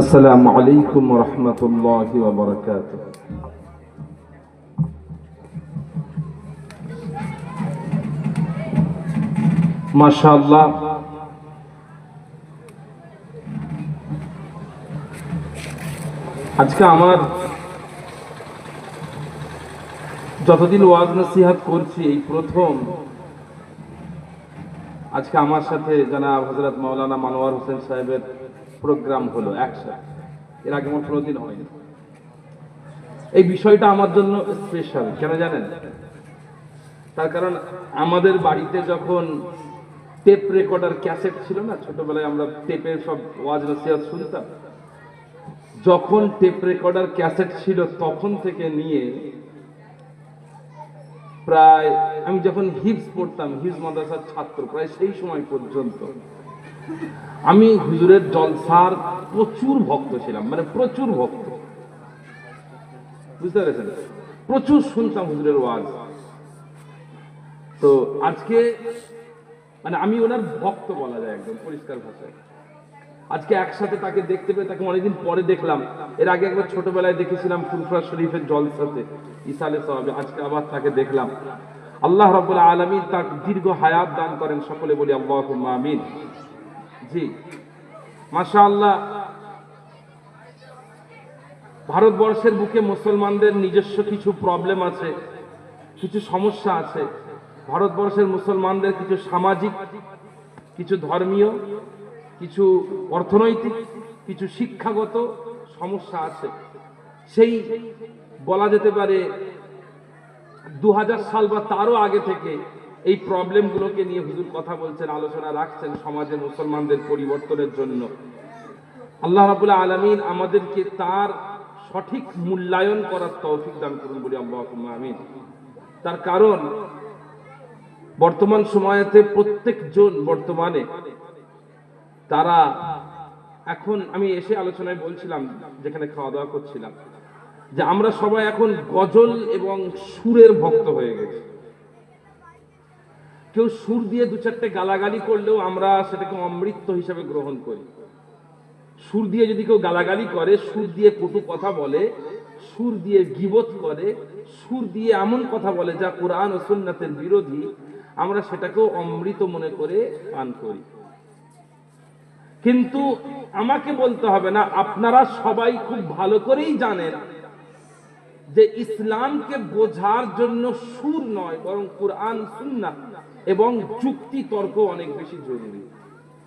আসসালামু আলাইকুম ওয়া রাহমাতুল্লাহি ওয়া বারাকাতুহু। মাশাআল্লাহ, আজকে আমার যতদিন ওয়াজ নসিহত করছি এই প্রথম আজকে আমার সাথে জনাব হযরত মাওলানা মনোয়ার হোসেন সাহেবের প্রোগ্রাম হলো একসাথে। এর আগে আমার কোনোদিন হয়নি। এই বিষয়টা আমার জন্য স্পেশাল, কেন জানেন? তার কারণ আমাদের বাড়িতে যখন টেপ রেকর্ডার ক্যাসেট ছিল না, ছোটবেলায় আমরা টেপে সব ওয়াজ নসিহত শুনতাম, যখন টেপ রেকর্ডার ক্যাসেট ছিল তখন থেকে নিয়ে প্রায় আমি যখন হিফজ পড়তাম, হিফজ মাদ্রাসার ছাত্র, প্রায় সেই সময় পর্যন্ত আমি হুজুরের জলসার প্রচুর ভক্ত ছিলাম, মানে প্রচুর ভক্ত, বুঝতে পেরেছেন? প্রচুর শুনতাম হুজুরের ওয়াজ। তো আজকে মানে আমি ওনার ভক্ত বলা যায় একদম পরিষ্কার ভাষায়। আজকে একসাথে তাকে দেখতে পেয়ে, তাকে অনেকদিন পরে দেখলাম। এর আগে একবার ছোটবেলায় দেখেছিলাম ফুরফুরা শরীফের জলসাতে ইসালে সাহাবে, আজকে আবার তাকে দেখলাম। আল্লাহ রাব্বুল আলামিন তাকে দীর্ঘ হায়াত দান করেন, সকলে বলি আল্লাহুম্মা আমিন। জি মাশাআল্লাহ, ভারতবর্ষের বুকে মুসলমানদের নিজস্ব কিছু প্রবলেম আছে, কিছু সমস্যা আছে। ভারতবর্ষের মুসলমানদের কিছু সামাজিক, কিছু ধর্মীয়, কিছু অর্থনৈতিক, কিছু শিক্ষাগত সমস্যা আছে। সেই বলা যেতে পারে 2000 সাল বা তারও আগে থেকে এই প্রবলেমগুলোকে নিয়ে হুজুর কথা বলছেন, আলোচনা রাখছেন সমাজে মুসলমানদের পরিবর্তনের জন্য। আল্লাহ রাব্বুল আলামিন আমাদেরকে তার সঠিক মূল্যায়ন করার তৌফিক দান করুন, বলি আল্লাহুম্মা আমিন। তার কারণ বর্তমান সময়েতে প্রত্যেকজন বর্তমানে তারা এখন, আমি এসে আলোচনায় বলছিলাম যেখানে খাওয়া দাওয়া করছিলাম, যে আমরা সবাই এখন গজল এবং সুরের ভক্ত হয়ে গেছি। কেউ সুর দিয়ে দু চারটে গালাগালি করলেও আমরা সেটাকে অমৃত হিসেবে গ্রহণ করি। সুর দিয়ে যদি কেউ গালাগালি করে, সুর দিয়ে কটু কথা বলে, সুর দিয়ে গীবত করে, সুর দিয়ে এমন কথা বলে যা কোরআন ও সুন্নাতের বিরোধী, আমরা সেটাকেও অমৃত মনে করে পান করি। কিন্তু আমাকে বলতে হবে না, আপনারা সবাই খুব ভালো করেই জানেন যে ইসলামকে বোঝার জন্য সুর নয়, বরং কোরআন সুন্নাত এবং যুক্তি তর্ক অনেক বেশি জরুরি।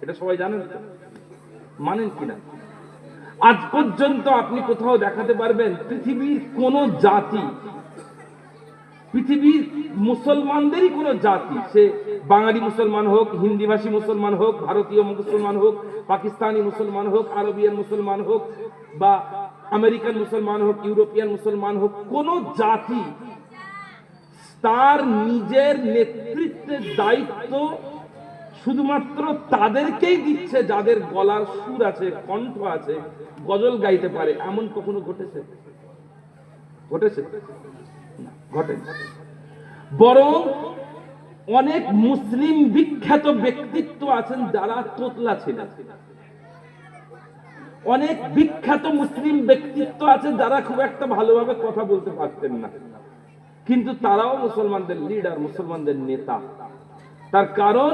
এটা সবাই জানেন তো? মানেন কিনা? আজ পর্যন্ত আপনি কোথাও দেখাতে পারবেন পৃথিবীর কোন জাতি, পৃথিবীর মুসলমানদেরই কোন জাতি, সে বাঙালি মুসলমান হোক, হিন্দি ভাষী মুসলমান হোক, ভারতীয় মুসলমান হোক, পাকিস্তানি মুসলমান হোক, আরবিয়ান মুসলমান হোক, বা আমেরিকান মুসলমান হোক, ইউরোপিয়ান মুসলমান হোক, কোন জাতি তার নিজের নেতৃত্বের দায়িত্ব শুধুমাত্র তাদেরকেই দিচ্ছে যাদের গলার সুর আছে, কণ্ঠ আছে, গজল গাইতে পারে, এমন কখনো ঘটেছে? ঘটেছে? ঘটেনি। বরং অনেক মুসলিম বিখ্যাত ব্যক্তিত্ব আছেন যারা তোতলা ছিলেন। অনেক বিখ্যাত মুসলিম ব্যক্তিত্ব আছে যারা খুব একটা ভালোভাবে কথা বলতে পারতেন না, কিন্তু তারাও মুসলমানদের লিডার, মুসলমানদের নেতা। তার কারণ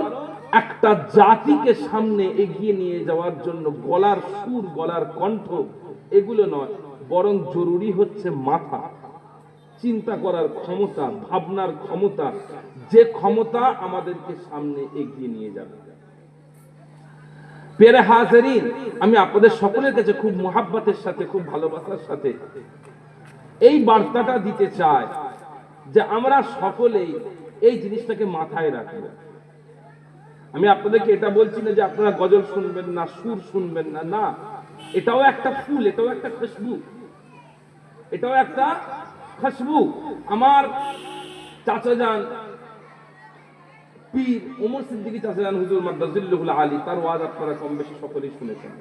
একটা জাতিকে সামনে এগিয়ে নিয়ে যাওয়ার জন্য গলার সুর, গলার কণ্ঠ এগুলো নয়, বরং জরুরি হচ্ছে মাথা, চিন্তা করার ক্ষমতা, ভাবনার ক্ষমতা, যে ক্ষমতা আমাদেরকে সামনে এগিয়ে নিয়ে যাবে। প্রিয় হাজিরিন, আমি আপনাদের সকলের কাছে খুব মুহাব্বতের সাথে, খুব ভালোবাসার সাথে এই বার্তাটা দিতে চাই যে আমরা সকলেই এই জিনিসটাকে মাথায় রাখবো। আমি আপনাদেরকে এটা বলছি না যে আপনারা গজল শুনবেন না, সুর শুনবেন না, না, এটাও একটা ফুল, এটাও একটা খুশবু, এটাও একটা খুশবু। আমার চাচা যান পীর ওমর সিদ্দিকী চাচা যান হুজুর মাদ্দাজিল্লুহুল আলী, তার ওয়াজ আপনারা কম বেশি সকলেই শুনেছেন।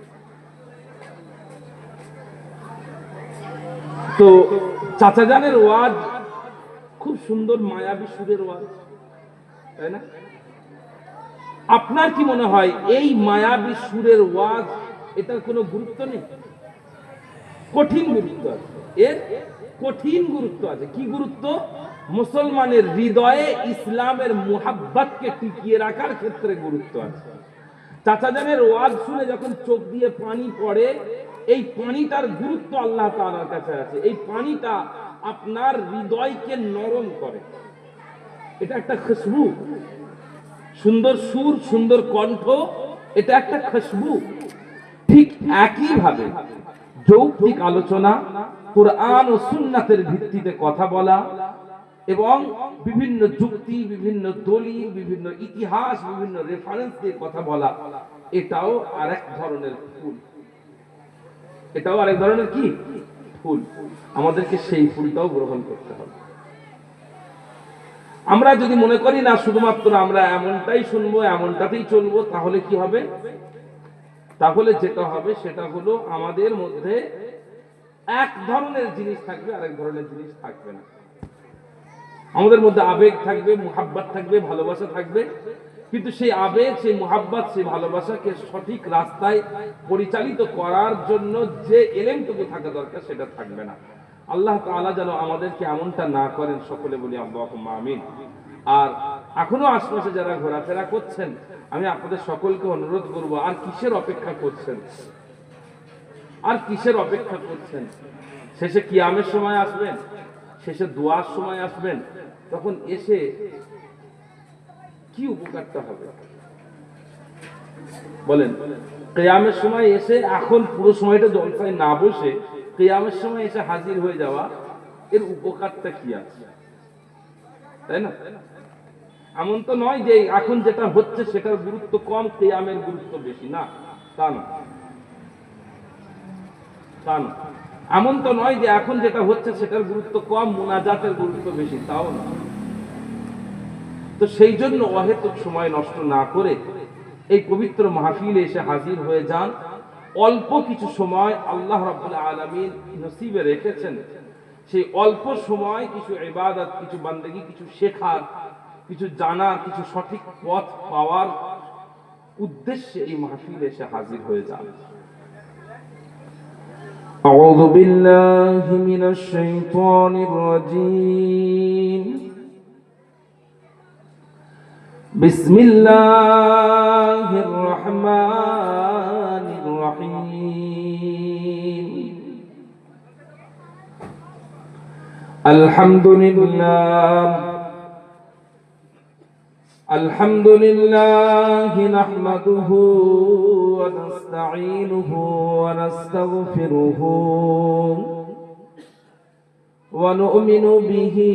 তো চাচা জানের ওয়াজ খুব সুন্দর মায়াবী সুরের ওয়াজ। তাই না? আপনার কি মনে হয় এই মায়াবী সুরের ওয়াজ এটার কোনো গুরুত্ব নেই? কঠিন গুরুত্ব আছে, এর কঠিন গুরুত্ব আছে। কি গুরুত্ব? মুসলমানের হৃদয়ে ইসলামের মুহাব্বতকে টিকিয়ে রাখার ক্ষেত্রে গুরুত্ব আছে। চাচাজানের ওয়াজ শুনে যখন চোখ দিয়ে পানি পড়ে, এই পানিটার গুরুত্ব আল্লাহ তাআলার কাছে আছে। এই পানিটা আপনার হৃদয়কে নরম করে। এটা একটা খুশবু, সুন্দর সুর, সুন্দর কণ্ঠ, এটা একটা খুশবু। ঠিক একইভাবে যৌক্তিক আলোচনা, কুরআন ও সুন্নাতের ভিত্তিতে কথা বলা এবং বিভিন্ন যুক্তি, বিভিন্ন দলিল, বিভিন্ন ইতিহাস, বিভিন্ন রেফারেন্স দিয়ে কথা বলা, এটাও আরেক ধরনের ফুল। এটাও আরেক ধরনের কি ফুল। আমাদেরকে সেই ফুলটাও গ্রহণ করতে হবে। আমরা যদি মনে করি না শুধুমাত্র আমরা এমনটাই শুনবো, এমনটাতেই চলবো, তাহলে কি হবে? তাহলে যেটা হবে সেটা হলো আমাদের মধ্যে এক ধরনের জিনিস থাকবে, আরেক ধরনের জিনিস থাকবে না। আমাদের মধ্যে আবেগ থাকবে, মুহাব্বত থাকবে, ভালোবাসা থাকবে, কিন্তু সেই আবেগ, সেই মুহাব্বত, সেই ভালোবাসাকে সঠিক রাস্তায় পরিচালিত করার জন্য যে এলেমটুকু থাকা দরকার সেটা থাকবে না। আল্লাহ তাআলা যেন আমাদেরকে এমনটা না করেন, সকলে বলি আল্লাহুম্মা আমিন। আর এখনো আশপাশে যারা ঘোরাফেরা করছেন, আমি আপনাদের সকলকে অনুরোধ করব, আর কিসের অপেক্ষা করছেন? আর কিসের অপেক্ষা করছেন? শেষে কিয়ামের সময় আসবেন, শেষে দোয়ার সময় আসবেন, তখন এসে কি উপকারটা হবে বলেন? কিয়ামের সময় এসে এখন পুরো সময়টা জলসায় না বসে কিয়ামের সময় এসে হাজির হয়ে যাওয়া, এর উপকারটা কি আছে? তাই না? এমন তো নয় যে এখন যেটা হচ্ছে সেটার গুরুত্ব কম, কিয়ামের গুরুত্ব বেশি, না, তা না, তা না। এমন তো নয় যে এখন যেটা হচ্ছে সেটার গুরুত্ব কম, মুনাজাতের গুরুত্ব বেশি, তাও না। তো সেই জন্য অহেতুক সময় নষ্ট না করে এই পবিত্র মাহফিলে এসে হাজির হয়ে যান। অল্প কিছু সময় আল্লাহ রাব্বুল আলামিন নসিবে রেখেছেন, সেই অল্প সময় কিছু ইবাদত, কিছু বান্দেগি, কিছু শেখার, কিছু জানার, কিছু সঠিক পথ পাওয়ার উদ্দেশ্যে এই মাহফিলে এসে হাজির হয়ে যান। আউযু বিল্লাহি মিনাশ শাইতানির রাজীম। বিসমিল্লাহির রহমানির রহিম। আলহামদুলিল্লাহ নাহমাদুহু ওয়া নাস্তাঈনুহু ওয়া নাস্তাগফিরুহু ওয়া নু'মিনু বিহি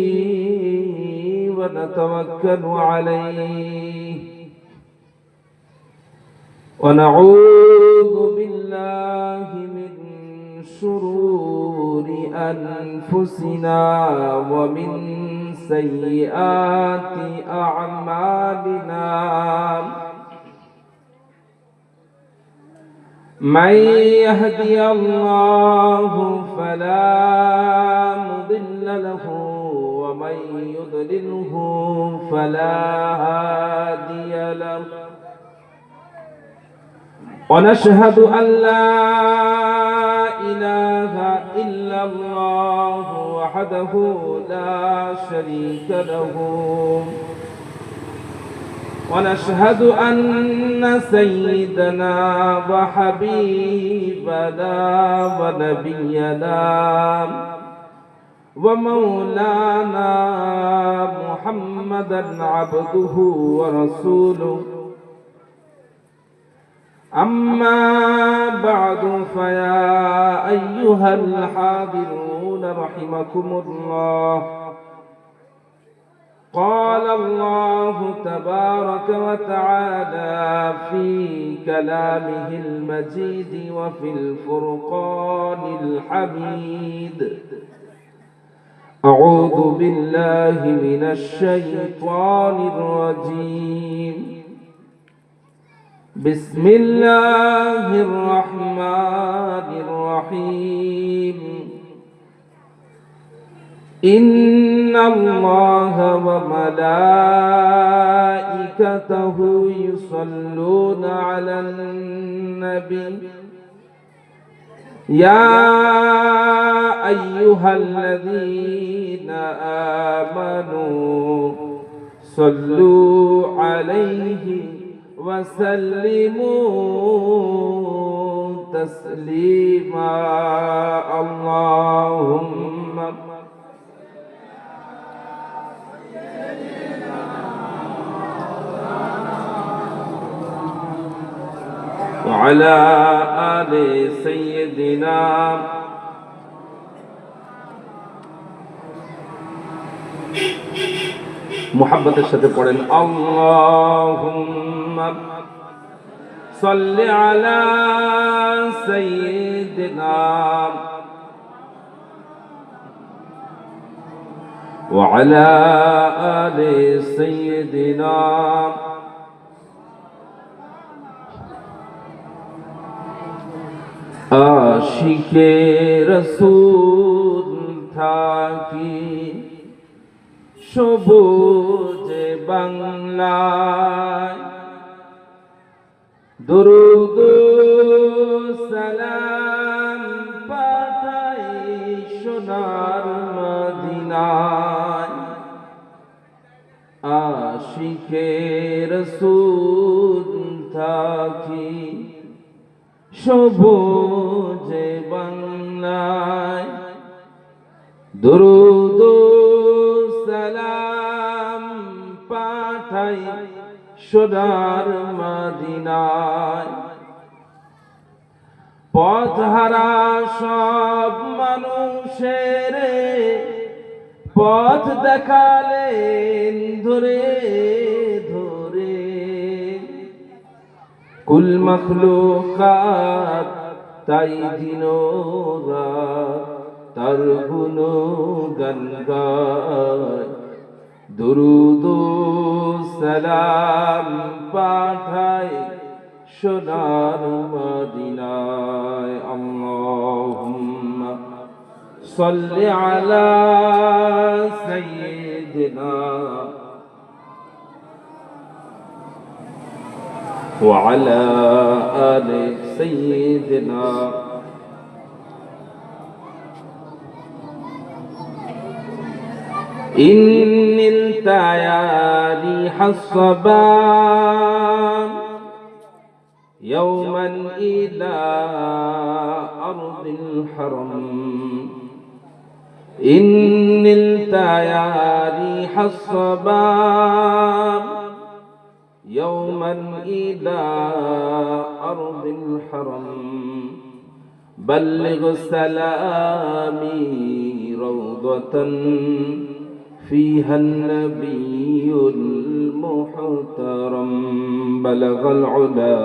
ওয়া নাতাওয়াক্কালু আলাইহি ওয়া নাউযু বিল্লাহি মিন শুরুরি আনফুসিনা ওয়া মিন সাইয়্যাতি আ'মালিনা। من يهدي الله فلا مضل له ومن يضلله فلا هادي له. ونشهد أن لا إله إلا الله وحده لا شريك له. ونشهد أن سيدنا وحبيبنا ونبينا ومولانا محمدا عبده ورسوله. أما بعد فيا أيها الحاضرون رحمكم الله، قال الله تبارك وتعالى في كلامه المجيد وفي الفرقان الحميد: أعوذ بالله من الشيطان الرجيم، بسم الله الرحمن الرحيم. الله وملائكته يصلون على النبي يا أيها الذين آمنوا صلوا عليه وسلموا تسليما اللهم وعلى آل سيدنا মুহাব্বতের সাথে পড়েন আল্লাহুম্মা সাল্লি আলা সাইয়্যিদিনা ওয়া আলা আলি সাইয়্যিদিনা আশিকে রাসূল থাকি সবুজে বাংলায় দরুদ সালাম পাঠাই সোনার মদিনায় আশিকে রাসূল থাকি সবুজে বাংলায় দরুদ সালাম পাঠাই সোনার মদিনায় পথহারা সব মানুষের পথ দেখালেন ধরে ধরে কুল মখলুকাত তাই দিনো রাত তার গুণগান গায় দুরুদ সালাম পাঠায় সোনার মদিনায় আল্লাহুম্মা সাল্লি আলা সাইয়্যিদিনা ওয়া আলা আলি সাইয়্যিদিনা إن التيالي حصبان يوما إلى أرض الحرم إن التيالي حصبان يوما إلى أرض الحرم بلغ سلامي روضة فيها النبي المحترم بلغ العلا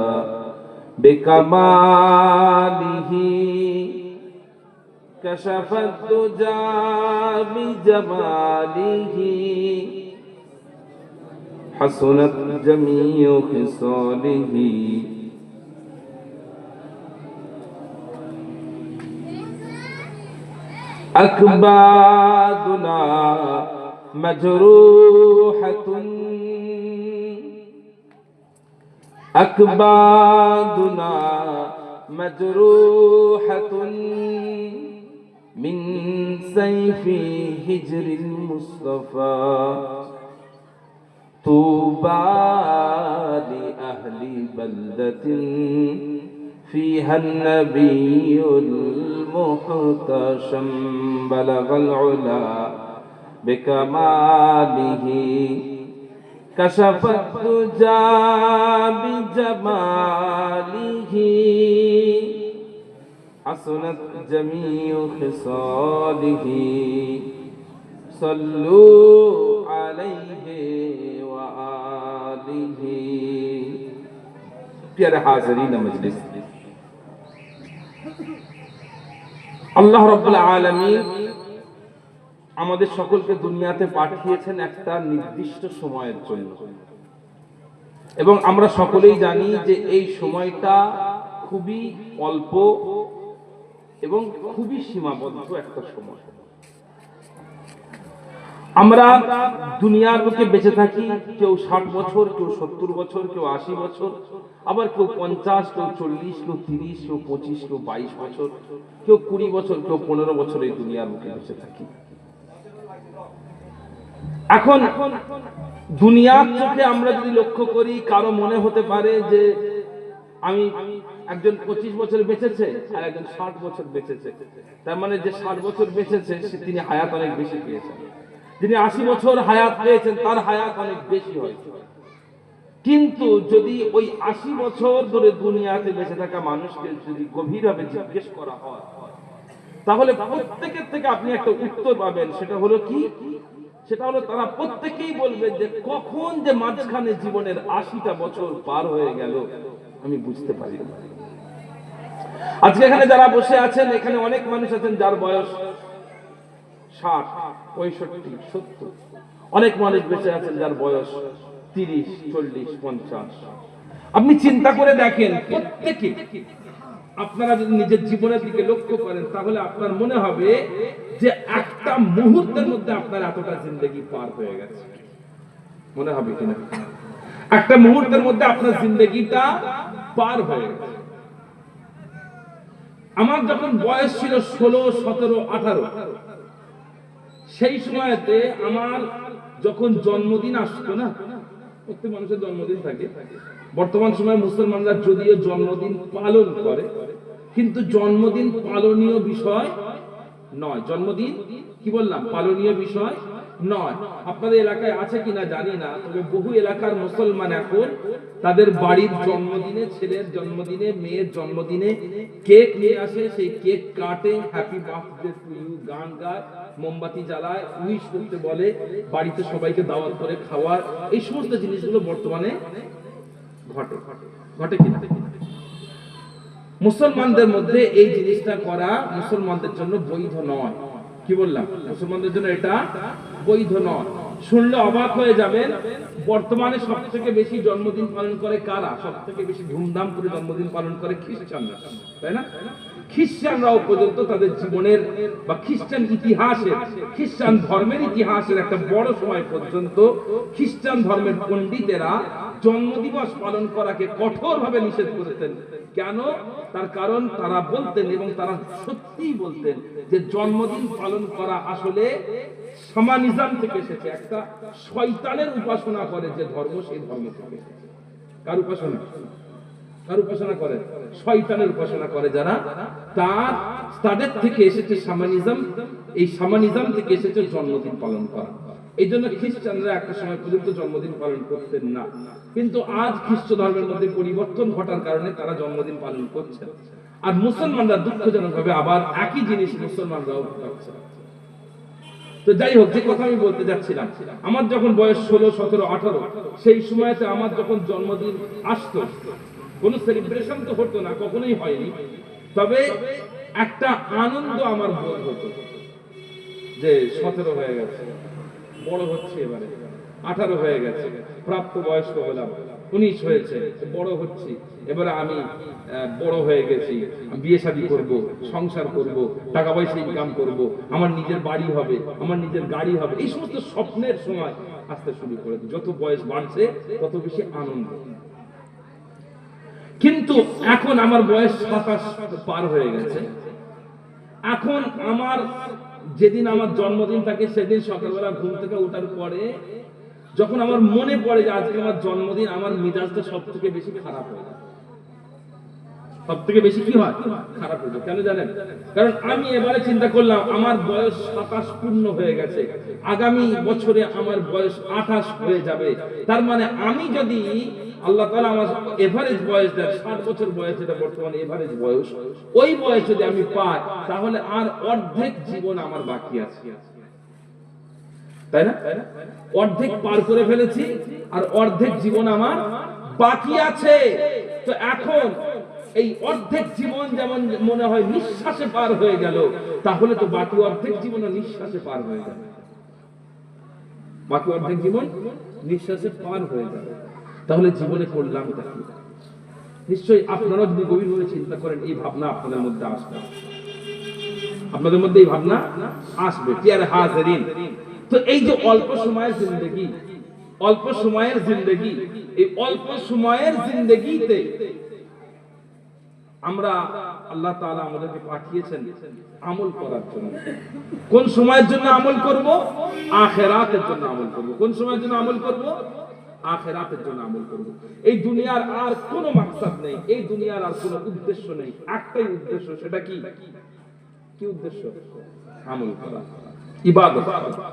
بكماله كشف الدجى بجماله حسنت جميع خصاله أكبادنا مجروحة أكبادنا مجروحة من سيف هجر المصطفى طوبى لأهل بلدة فيها النبي المحتشم بلغ العلا بكماله كشف الدجى بجماله حسنت جميع خصاله صلوا عليه وآله प्यारे हाज़रीन मजलिस আল্লাহ রাব্বুল আলামিন আমাদের সকলকে দুনিয়াতে পাঠিয়েছেন একটা নির্দিষ্ট সময়ের জন্য এবং আমরা সকলেই জানি যে এই সময়টা খুবই অল্প এবং খুবই সীমাবদ্ধ একটা সময়। আমরা দুনিয়ার বুকে বেঁচে থাকি, কেউ 60 বছর, কেউ 70 বছর, কেউ 80 বছর, আবার কেউ 50, কেউ 40, কেউ 30, কেউ 25, কেউ 22 বছর, কেউ 20 বছর, কেউ 15 বছর এই দুনিয়ার বুকে বেঁচে থাকি। এখন দুনিয়ার চোখে আমরা যদি লক্ষ্য করি, কারো মনে হতে পারে যে আমি একজন 25 বছর বেঁচেছে আর একজন 60 বছর বেঁচেছে, তার মানে যে 60 বছর বেঁচেছে তিনি হায়াত অনেক বেশি পেয়েছেন, যিনি 80 বছর হায়াত পেয়েছেন তার হায়াত অনেক বেশি হয়েছে। কিন্তু যদি ওই 80 বছর ধরে দুনিয়াতে বেঁচে থাকা মানুষকে যদি গভীরভাবে জিজ্ঞেস করা হয়, তাহলে প্রত্যেকের থেকে আপনি একটা উত্তর পাবেন। সেটা হলো কি? সেটা হলো তারা প্রত্যেকেই বলবে যে কখন যে মাঝখানে জীবনের 80টা বছর পার হয়ে গেল আমি বুঝতে পারি না। আজকে এখানে যারা বসে আছেন, এখানে অনেক মানুষ আছেন যার বয়স 60, 65, 70। অনেক মানুষ বেঁচে আছেন যার বয়স 30, 40, 50। আপনি চিন্তা করে দেখেন, প্রত্যেকে আপনারা যদি নিজের জীবনের দিকে লক্ষ্য করেন তাহলে আপনার মনে হবে যে একটা মুহূর্তের মধ্যে আপনার এতটা জিন্দেগি পার হয়ে গেছে। মনে হবে কিনা? একটা মুহূর্তের মধ্যে আপনার জিন্দেগিটা পার হয়ে গেছে। আমার যখন বয়স ছিল 16, 17, 18, সেই সময়তে আমার যখন জন্মদিন আসতো না, প্রত্যেক মানুষের জন্মদিন থাকে। বর্তমান সময়ে মুসলমানরা যদিও জন্মদিন পালন করে, কিন্তু জন্মদিন পালনীয় বিষয় নয়। জন্মদিন কি বললাম? পালনীয় বিষয় নয়। আপনাদের এলাকায় আছে কিনা জানি না, তবে বহু এলাকার মুসলমান এখন তাদের বাড়ির জন্মদিনে, ছেলের জন্মদিনে, মেয়ের জন্মদিনে কেক নিয়ে আসে, সেই কেক কাটে, হ্যাপি বার্থডে টু ইউ গান গায়, মোমবাতি জ্বালায়, উইশ করতে বলে, বাড়িতে সবাইকে দাওয়াত করে খাওয়ার, এই সমস্ত জিনিসগুলো বর্তমানে ঘটে। ঘটে কিনা? মুসলমানদের মধ্যে এই জিনিসটা করা মুসলমানদের জন্য বৈধ নয়। কি বললাম? মুসলমানদের জন্য এটা বৈধ নয়। শুনলে অবাক হয়ে যাবেন, বর্তমানে সব থেকে বেশি জন্মদিন পালন করে কারা? সব থেকে বেশি ধুমধাম করে জন্মদিন পালন করে খ্রিস্টানরা, তাই না? খ্রিস্টানরাও পর্যন্ত তাদের জীবনের বা খ্রিস্টান ইতিহাসের, খ্রিস্টান ধর্মের ইতিহাসের একটা বড় সময় পর্যন্ত খ্রিস্টান ধর্মের পণ্ডিতেরা জন্মদিবস পালন করাকে কঠোরভাবে নিষেধ করেছেন। কেন? তার কারণ তারা বলতেন, এবং তারা সত্যিই বলতেন, যে জন্মদিন পালন করা আসলে শামানিজম থেকে এসেছে। একটা শয়তানের উপাসনা করে যে ধর্ম, সেই ধর্ম থেকে এসেছে। কার উপাসনা? কার উপাসনা করে? শয়তানের উপাসনা করে যারা, তাদের থেকে এসেছে শামানিজম। এই শামানিজম থেকে এসেছে জন্মদিন পালন করা। এই জন্য খ্রিস্টানরা একটা সময় পর্যন্ত জন্মদিন পালন করতেন না, কিন্তু আজ খ্রিস্ট ধর্মের মধ্যে পরিবর্তন ঘটার কারণে তারা জন্মদিন পালন করছেন। আর মুসলমানরা দুঃখজনকভাবে আবার একই জিনিস মুসলমানরাও করছে। তো যাই হোক, যে কথা আমি বলতে যাচ্ছিলাম, আমার যখন বয়স 16, 17, 18, সেই সময়তে আমার যখন জন্মদিন আসতো, কোনো সেলিব্রেশন তো হতো না, কখনোই হয়নি, তবে একটা আনন্দ আমার বোধ হতো যে 17 হয়ে গেছে, বড় হচ্ছে, এবারে 18 হয়ে গেছে, প্রাপ্ত বয়স্ক হলাম, 19 হয়েছে, বড় হচ্ছি, এবারে আমি বড় হয়ে গেছি, বিয়ে শাদী করব, সংসার করব, টাকা পয়সা ইনকাম করব, আমার নিজের বাড়ি হবে, আমার নিজের গাড়ি হবে, এই সমস্ত স্বপ্নের সময় আসতে শুরু করে। যত বয়স বাড়ছে তত বেশি আনন্দ। কিন্তু এখন আমার বয়স 27 পার হয়ে গেছে। এখন আমার যেদিন আমার জন্মদিন থাকে, সেদিন সকালবেলা ঘুম থেকে ওঠার পরে যখন আমার মনে পড়ে যে আজকে আমার জন্মদিন, আমার মেজাজটা সব থেকে বেশি খারাপ হয়। সব থেকে বেশি কি হয়? খারাপ হয়ে যায়। কেন জানেন? কারণ আমি এবারে চিন্তা করলাম, আমার বয়স 27 পূর্ণ হয়ে গেছে, আগামী বছরে আমার বয়স 28 হয়ে যাবে। তার মানে আমি যদি, আল্লাহ তাআলা আমার এভারেজ বয়স দেন 60 বছর বয়স, যেটা বর্তমানে এভারেজ বয়স, ওই বয়স যদি আমি পাই, তাহলে আর অর্ধেক জীবন আমার বাকি আছে, তাই না? অর্ধেক পার করে ফেলেছি, আর অর্ধেক জীবন আমার বাকি আছে। তো এখন এই অর্ধেক জীবন যেমন মনে হয় নিঃশ্বাসে পার হয়ে গেল, তাহলে তো বাকি অর্ধেক জীবনও নিঃশ্বাসে পার হয়ে যাবে। বাকি অর্ধেক জীবন নিঃশ্বাসে পার হয়ে যাবে, তাহলে জীবনে করলামটা কি? নিশ্চয়ই আপনারা যদি গভীরভাবে চিন্তা করেন, এই ভাবনা আপনাদের মধ্যে আসবে, আপনাদের মধ্যে এই ভাবনা আসবে। প্রিয় হাজিরিন, তো এই যে অল্প সময়ের জিন্দেগি, অল্প সময়ের জিন্দেগি, এই অল্প সময়ের জিন্দেগিতে আমরা আল্লাহ তাআলা আমাদেরকে পাঠিয়েছেন আমল করার জন্য। কোন সময়ের জন্য আমল করব? আখিরাতের জন্য আমল করব। কোন সময়ের জন্য আমল করব? আখিরাতের জন্য আমল করব। এই দুনিয়ার আর কোনো মাকসাদ নেই, এই দুনিয়ার আর কোনো উদ্দেশ্য নেই, একটাই উদ্দেশ্য। সেটা কি? কি উদ্দেশ্য? আমল করা, ইবাদত করা।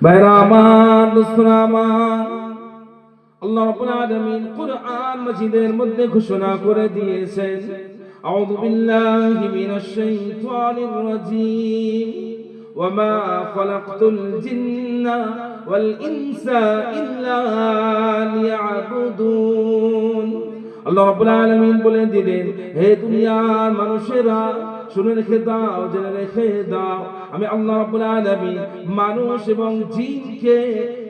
ভাইরা আমার, দোস্তরা আমার, আল্লাহ রাব্বুল আলামিন কুরআন মাজিদের মধ্যে ঘোষণা করে দিয়েছেন, আউযু বিল্লাহি মিনাশ শাইতানির রাজীম, ওয়া মা খালাকতুল জিন্না ওয়াল ইনসা ইল্লা লিয়াবুদুন। আল্লাহ রাব্বুল আলামিন বলে দিলেন, হে দুনিয়ার মানুষেরা, শুনে রেখে দাও, জেনে রেখে দাও, আমি আল্লাহ রাব্বুল আলামিন মানুষ এবং জিনকে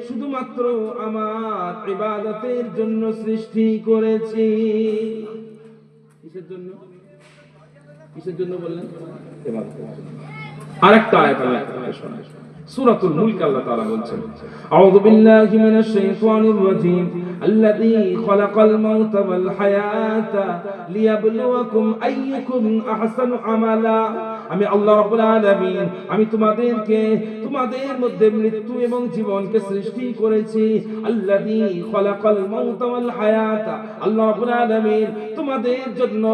শুধুমাত্র আমার ইবাদতের জন্য সৃষ্টি করেছি। কিসের জন্য? কিসের জন্য বললেন? ইবাদতের জন্য। আরেকটা আয়াত আপনাদের শোনাই, সূরাতুল মুলক আল্লাহ তাআলা বলছেন, আউযু বিল্লাহি মিনাশ শাইতানির রাজীম, আল্লাযী খালাকাল মাউতা ওয়াল হায়াতা লিয়াবলুয়াকুম আইয়ুকুম আহসানু আমালা। আমি আল্লাহ রাব্বুল আলামিন, আমি তোমাদের মধ্যে মৃত্যু এবং জীবনকে সৃষ্টি করেছি। আল্লাযী খালাকাল মাউতা ওয়াল হায়াতা, আল্লাহ রাব্বুল আলামিন তোমাদের জন্য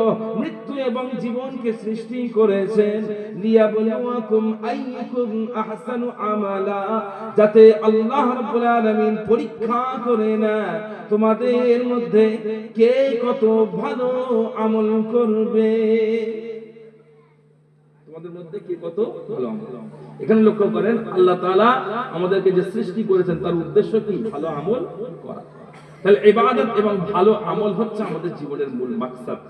মৃত্যু এবং জীবনকে সৃষ্টি করেছেন। লিয়াবলুয়াকুম আইয়ুকুম আহসানু আমালা, যাতে আল্লাহ রাব্বুল আলামিন পরীক্ষা করে নেয় তোমাদের মধ্যে কে কত ভালো আমল করবে। তোমাদের মধ্যে কে কত ভালো আমল। এখানে লক্ষ্য করেন, আল্লাহ তাআলা আমাদেরকে যে সৃষ্টি করেছেন তার উদ্দেশ্য কি? ভালো আমল করা। তাহলে ইবাদত এবং ভালো আমল হচ্ছে আমাদের জীবনের মূল মাকসাদ।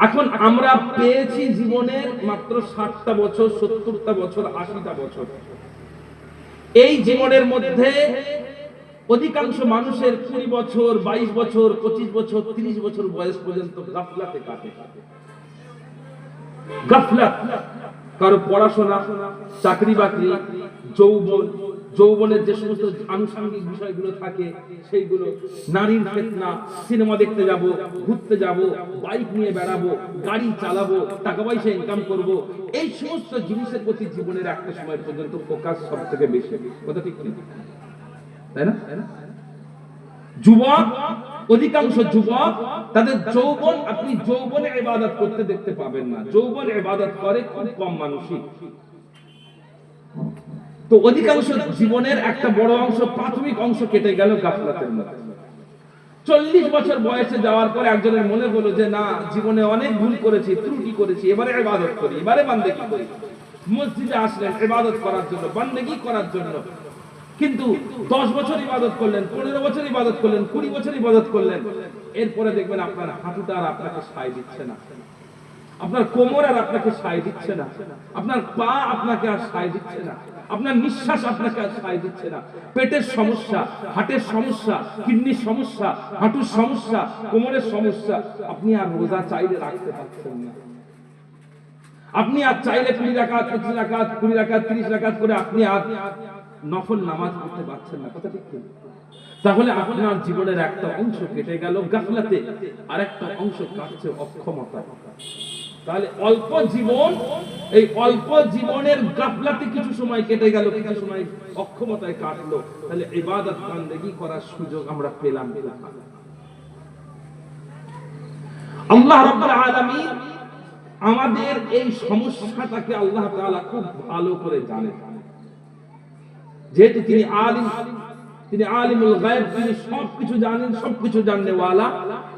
এখন আমরা পেয়েছি জীবনের মাত্র 60টা বছর, 70টা বছর, 80টা বছর। এই জীবনের মধ্যে অধিকাংশ মানুষের 20 বছর, 22 বছর, 25 বছর, 30 বছর বয়স পর্যন্ত গাফলাতে কাটে। গাফলাত, কারো পড়াশোনা, চাকরি বাকরি, যৌবনের যে সমস্ত আনুষঙ্গিক বিষয়গুলো থাকে সেইগুলো, নারীর ফিতনা, সিনেমা দেখতে যাব, ঘুরতে যাব, বাইক নিয়ে বেড়াবো, গাড়ি চালাবো, টাকা পয়সা ইনকাম করব, এই সমস্ত জিনিসের প্রতি জীবনের একটা সময় পর্যন্ত ফোকাস সব থেকে বেশি। কথা ঠিক কি? তাই না? যুবক, অধিকাংশ যুবক তাদের যৌবন, আপনি যৌবনে ইবাদত করতে দেখতে পাবেন না। যৌবনে ইবাদত করে খুব কম মানুষই। তো অধিকাংশ জীবনের একটা বড় অংশ, প্রাথমিক অংশ কেটে গেল গাফলাতের মধ্যে। 40 বছর বয়সে যাওয়ার পরে একজনের মনে হলো যে না, জীবনে অনেক ভুল করেছি, ত্রুটি করেছি, এবারে ইবাদত করি, এবারে বান্দেগি করি। মসজিদে আসলেন ইবাদত করার জন্য, বান্দেগি করার জন্য, কিন্তু 10 বছর ইবাদত করলেন, 15 বছর ইবাদত করলেন, 20 বছর ইবাদত করলেন, এরপরে দেখবেন আপনার হাঁটুটা আর আপনাকে সায় দিচ্ছে না, আপনার কোমর আর আপনাকে সায় দিচ্ছে না, আপনার পা আপনাকে আর সায় দিচ্ছে না, আপনার নিঃশ্বাস আপনাকে আর সায় দিচ্ছে না। পেটের সমস্যা, হার্টের সমস্যা, কিডনির সমস্যা, হাঁটুর সমস্যা, কোমরের সমস্যা, আপনি আর রোজা চাইলে রাখতে পারছেন না। আপনি আর চাইলে 20 রাকাত, 25 রাকাত, 20 রাকাত, 30 রাকাত করে আপনি আর নফল নামাজ পড়তে পারছেন না। কথা ঠিক কি? তাহলে আপনার জীবনের একটা অংশ কেটে গেল গাফলাতে, আর একটা অংশ কাটছে অক্ষমতা। তাহলে অল্প জীবন, এই অল্প জীবনের গাফলাতে কিছু সময় কেটে গেল, কিছু সময় অক্ষমতায় কাটলো, তাহলে ইবাদত বান্দেগি করার সুযোগ আমরা পেলাম না। আল্লাহ রাব্বুল আলামিন আমাদের এই সমস্যাটাকে আল্লাহ তাআলা খুব ভালো করে জানেন। যেহেতু তিনি আলিম, তিনি আলিমুল গায়ব, তিনি সবকিছু জানেন, সবকিছু জাননেওয়ালা,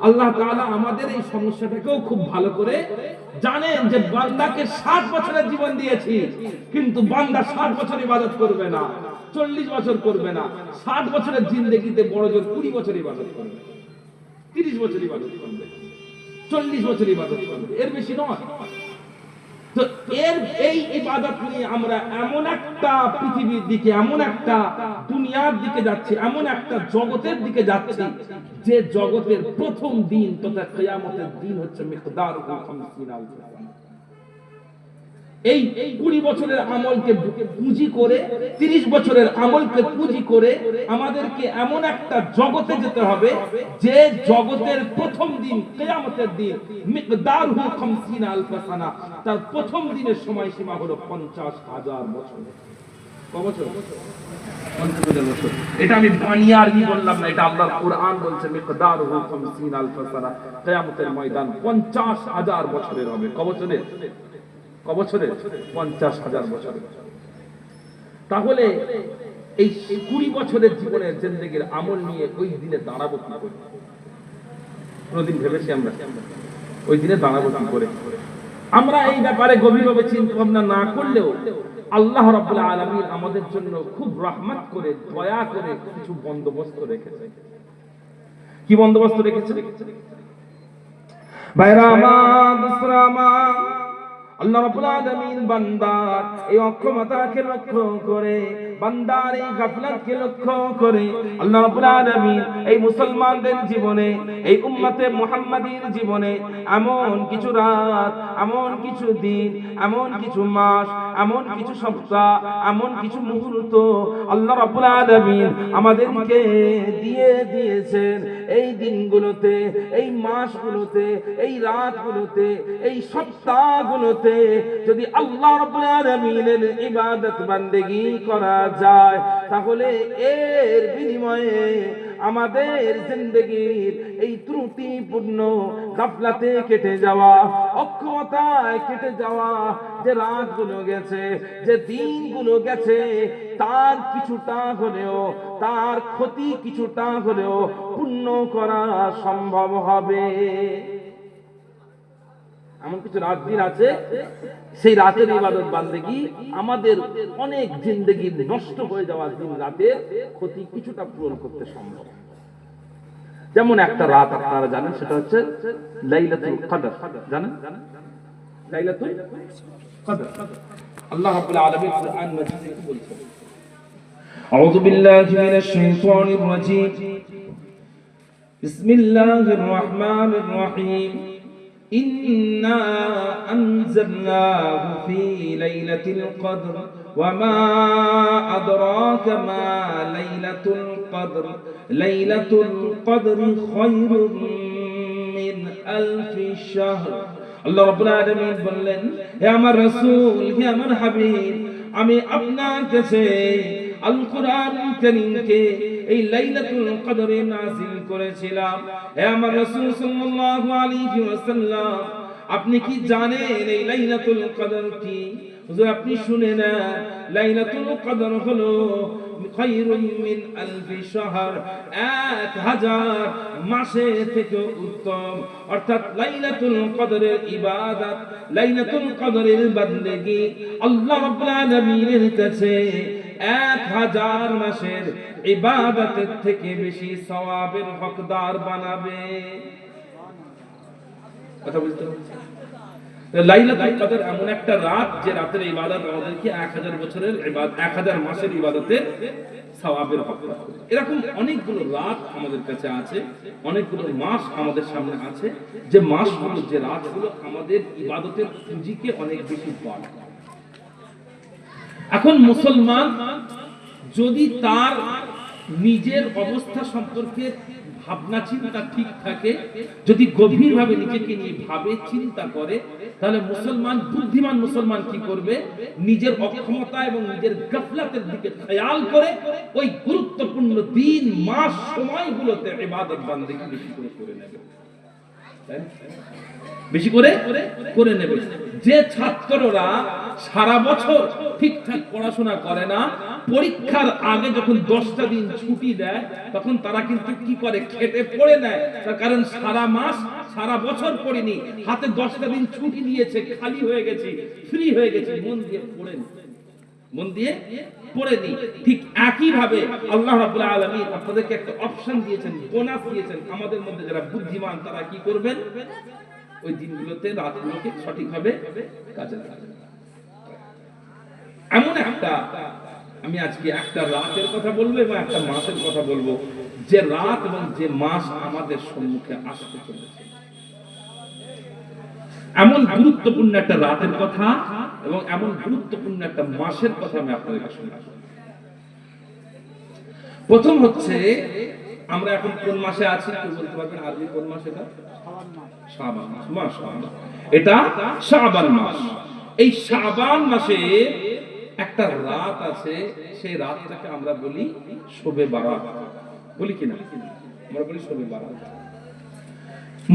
আল্লাহ তাআলা আমাদের এই সমস্যাটাকেও খুব ভালো করে জানেন যে বান্দাকে 60 বছরের জীবন দিয়েছি, কিন্তু বান্দা 60 বছর ইবাদত করবে না, 40 বছর করবে না। 60 বছরের জিন্দেগিতে বড় জোর 20 বছর ইবাদত করবে, 30 বছর ইবাদত করবে, 40 বছর ইবাদত করবে, এর বেশি নয়। তো এই ইবাদত নিয়ে আমরা এমন একটা পৃথিবীর দিকে, এমন একটা দুনিয়ার দিকে যাচ্ছি, এমন একটা জগতের দিকে যাচ্ছি, যে জগতের প্রথম দিন তথা কিয়ামতের দিন হচ্ছে মিকদারুল 50 আলফ সানা। এই 20 বছরের আমলকে পুঁজি করে, 30 বছরের আমলকে পুঁজি করে আমাদেরকে এমন একটা জগতে যেতে হবে যে জগতের প্রথম দিন, কিয়ামতের দিন, মিকদারহু 50 আলফ সানা, তার প্রথম দিনের সময়সীমা হলো 50,000 বছর। কত বছর? 50,000 বছর। এটা আমি বানিয়ে আরবি বললাম না, এটা আল্লাহর কোরআন বলছে মিকদারহু 50 আলফ সানা, কিয়ামতের ময়দান 50,000 বছরের হবে। কত বছরের? বছরে 50,000 বছরে। তাহলে এই 20 বছরের জীবনের জিন্দেগির আমল নিয়ে ওই দিনে দাঁড়াবো কি করে? কোনদিন ভেবেছি আমরা ওই দিনে দাঁড়াবো কি করে? আমরা এই ব্যাপারে গভীরভাবে চিন্তা ভাবনা না করলেও আল্লাহ রাব্বুল আলামিন আমাদের জন্য খুব রহমত করে, দয়া করে কিছু বন্দোবস্ত রেখেছে। কি বন্দোবস্ত রেখেছে? ভাইরা আমার, দোস্তরা আমার, আল্লাহ রাব্বুল আলামিন বান্দার এই অক্ষমতাকে লক্ষ্য করে, বান্দার এই গাফলাতকে লক্ষ্য করে আল্লাহ রাব্বুল আলামিন এই মুসলমানদের জীবনে, এই উম্মতে মুহাম্মাদীর জীবনে এমন কিছু রাত, এমন কিছু দিন, এমন কিছু মাস, এমন কিছু সপ্তাহ, এমন কিছু মুহূর্ত আল্লাহ রাব্বুল আলামিন আমাদেরকে দিয়ে দিয়েছেন। এই দিনগুলোতে, এই মাসগুলোতে, এই রাতগুলোতে, এই সপ্তাহগুলোতে যদি আল্লাহ রাব্বুল আলামিনের ইবাদত বান্দেগি করা যায়, তাহলে এর বিনিময়ে আমাদের জিন্দেগির এই ত্রুটিপূর্ণ গাফলাতে কেটে যাওয়া, অক্ষমতায় কেটে যাওয়া যে রাতগুলো গেছে, যে দিনগুলো গেছে, তার কিছুটা হলেও, তার ক্ষতি কিছুটা হলেও পূর্ণ করা সম্ভব হবে। এমন কিছু রাত দিন আছে, সেই রাতের ইবাদত বান্দেগি আমাদের অনেক জিন্দেগি নষ্ট হয়ে যাওয়া দিন রাতের ক্ষতি কিছুটা পূরণ করতে সম্ভব। যেমন একটা রাত আপনারা জানেন, সেটা হচ্ছে লাইলাতুল কদর। জানেন লাইলাতুল কদর? আল্লাহ রাব্বুল আলামিন কুরআন মাজিদে কি বলছেন? আউযু বিল্লাহি মিনাশ শাইতানির রাজীম, বিসমিল্লাহির রাহমানির রাহিম। إنا أنزلناه في ليلة القدر وما أدراك ما ليلة القدر ليلة القدر خير من ألف شهر। আল্লাহ রাব্বুল আলামিন বললেন, হে আমার রাসূল, হে আমার হাবিব, আমি আপনার কাছে আল কুরআন কারীমকে এই লাইলাতুল কদরে নাযিল করেছিলাম। হে আমার রাসূল সাল্লাল্লাহু আলাইহি ওয়াসাল্লাম, আপনি কি জানেন এই লাইলাতুল কদর কি? হুজুর আপনি শুনে না, লাইলাতুল কদর হলো খায়রুম মিন আলফি শাহর, 1000 মাসে থেকে উত্তম। অর্থাৎ লাইলাতুল কদরের ইবাদত, লাইলাতুল কদরের বান্দেগি আল্লাহ রাব্বুল আলামিনের কাছে 1000 মাসের ইবাদতের থেকে বেশি সওয়াবের হকদার বানাবে। কথা বুঝতে পারছেন? লাইলাতুল কদর এমন একটা রাত যে রাতের ইবাদত আমাদেরকে 1000 বছরের ইবাদত, 1000 মাসের ইবাদতের সওয়াবের হকদার করে। এরকম অনেকগুলো রাত আমাদের কাছে আছে, অনেকগুলো মাস আমাদের সামনে আছে, যে মাসগুলো, যে রাতগুলো আমাদের ইবাদতের পুঁজিকে অনেক বেশি বাড়ায়। এখন মুসলমান যদি তার নিজের অবস্থা সম্পর্কে ভাবনা চিন্তা ঠিক থাকে, যদি গভীরভাবে নিজেকে নিয়ে ভাবে, চিন্তা করে, তাহলে মুসলমান, বুদ্ধিমান মুসলমান কি করবে? নিজের অক্ষমতা এবং নিজের গাফলাতের দিকে খেয়াল করে ওই গুরুত্বপূর্ণ দিন, মাস, সময়গুলোতে ইবাদত বান্দেগি বেশি করে নেবে, বেশি করে নেবে। যে ছাত্ররা সারা বছর ঠিকঠাক পড়াশোনা করে না, পরীক্ষার আগে যখন 10টা দিন ছুটি দেয়, তখন তারা কিন্তু কি করে? খেটে পড়ে নেয়। তার কারণ সারা মাস, সারা বছর পড়িনি, হাতে 10টা দিন ছুটি দিয়েছে, খালি হয়ে গেছি, ফ্রি হয়ে গেছি, মন দিয়ে পড়েনি, মন দিয়ে পড়েনি। ঠিক একই ভাবে আল্লাহ রাব্বুল আলামিন আপনাদেরকে একটা অপশন দিয়েছেন, বোনাস দিয়েছেন। আমাদের মধ্যে যারা বুদ্ধিমান তারা কি করবেন? ওই দিনগুলোতে, রাতগুলোকে সঠিকভাবে কাজে লাগাবেন। এমন একটা, আমি আজকে একটা রাতের কথা বলবো এবং একটা মাসের কথা বলবো, যে রাত এবং যে মাস আমাদের সম্মুখে আসতে চলেছে। এমন গুরুত্বপূর্ণ একটা রাতের কথা এবং এমন গুরুত্বপূর্ণ একটা মাসের কথা আমি আপনাদেরকে শোনাবো। প্রথম হচ্ছে, আমরা এখন কোন মাসে আছি কেউ বলতে পারবেন? আরবি কোন মাস এটা? শাবান মাস। মাশাআল্লাহ, এটা শাবান মাস। এই শাবান মাসে একটা রাত আছে, সেই রাতটাকে আমরা বলি শবে বারাত। বলি কিনা? আমরা বলি শবে বারাত।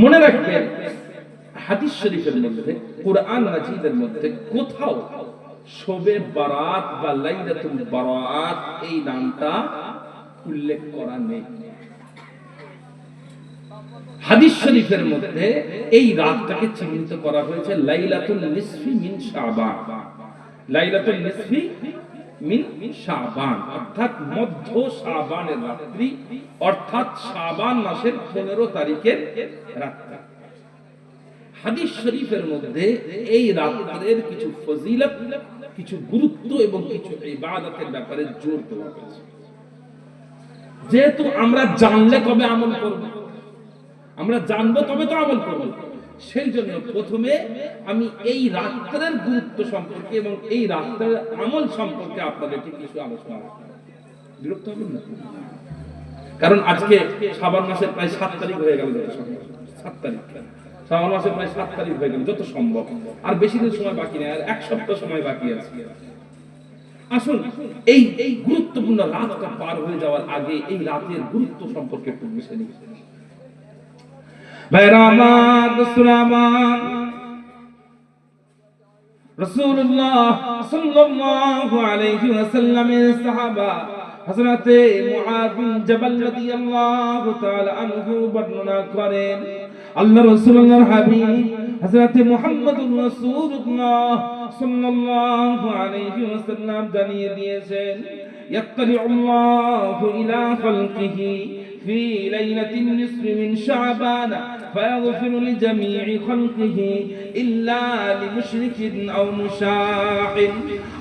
মনে রাখবেন, হাদিস শরীফের মধ্যে, কুরআন মাজিদের মধ্যে কোথাও শবে বারাত বা লাইলাতুল বারাত এই নামটা উল্লেখ করা নেই। হাদিস শরীফের মধ্যে এই রাতটাকে চিহ্নিত করা হয়েছে লাইলাতুল নিসফি মিন শাবান। লাইলাতুল নিসফি মিন শাবান অর্থাৎ মধ্য শাবানের রাত্রি, অর্থাৎ শাবান মাসের 15 তারিখের রাত্রি। হাদিস শরীফের মধ্যে এই রাতের কিছু ফজিলত, কিছু গুরুত্ব এবং কিছু ইবাদতের ব্যাপারে জোর দেওয়া হয়েছে। যেহেতু আমরা জানলে কবে আমল করব, আমরা জানবো তবে তো আমল করব, সেই জন্য প্রথমে আমি এই রাতের গুরুত্ব সম্পর্কে এবং এই রাতের আমল সম্পর্কে আপনাদেরকে কিছু আলোচনা করব। বিরক্ত হবেন না, কারণ আজকে শাবান মাসের প্রায় 7 তারিখ হয়ে গেল। 7 তারিখ, শাবান মাসের প্রায় 7 তারিখ হয়ে গেল যত সম্ভব। আর বেশি দিন সময় বাকি নেই, আর 1 সপ্তাহ সময় বাকি আছে। আসুন এই গুরুত্বপূর্ণ রাতটা পার হয়ে যাওয়ার আগে এই রাতের গুরুত্ব সম্পর্কে একটু বুঝে নিই। ভাইরা আমার, রাসূলুল্লাহ সাল্লাল্লাহু আলাইহি ওয়াসাল্লামের সাহাবা হযরতে মুআয বিন জাবাল রাদিয়াল্লাহু তাআলা আনহু বর্ণনা করেন, আল্লাহ রাসূলুল্লাহর হাবিব হযরতে মুহাম্মদুর রাসূলুল্লাহ সাল্লাল্লাহু আলাইহি ওয়াসাল্লাম জানিয়ে দিয়েছেন, ইয়াত্তালিউল্লাহু ইলা খালকিহি في ليلة النصف من شعبان فيغفر لجميع خلقه إلا لمشرك أو مشاح।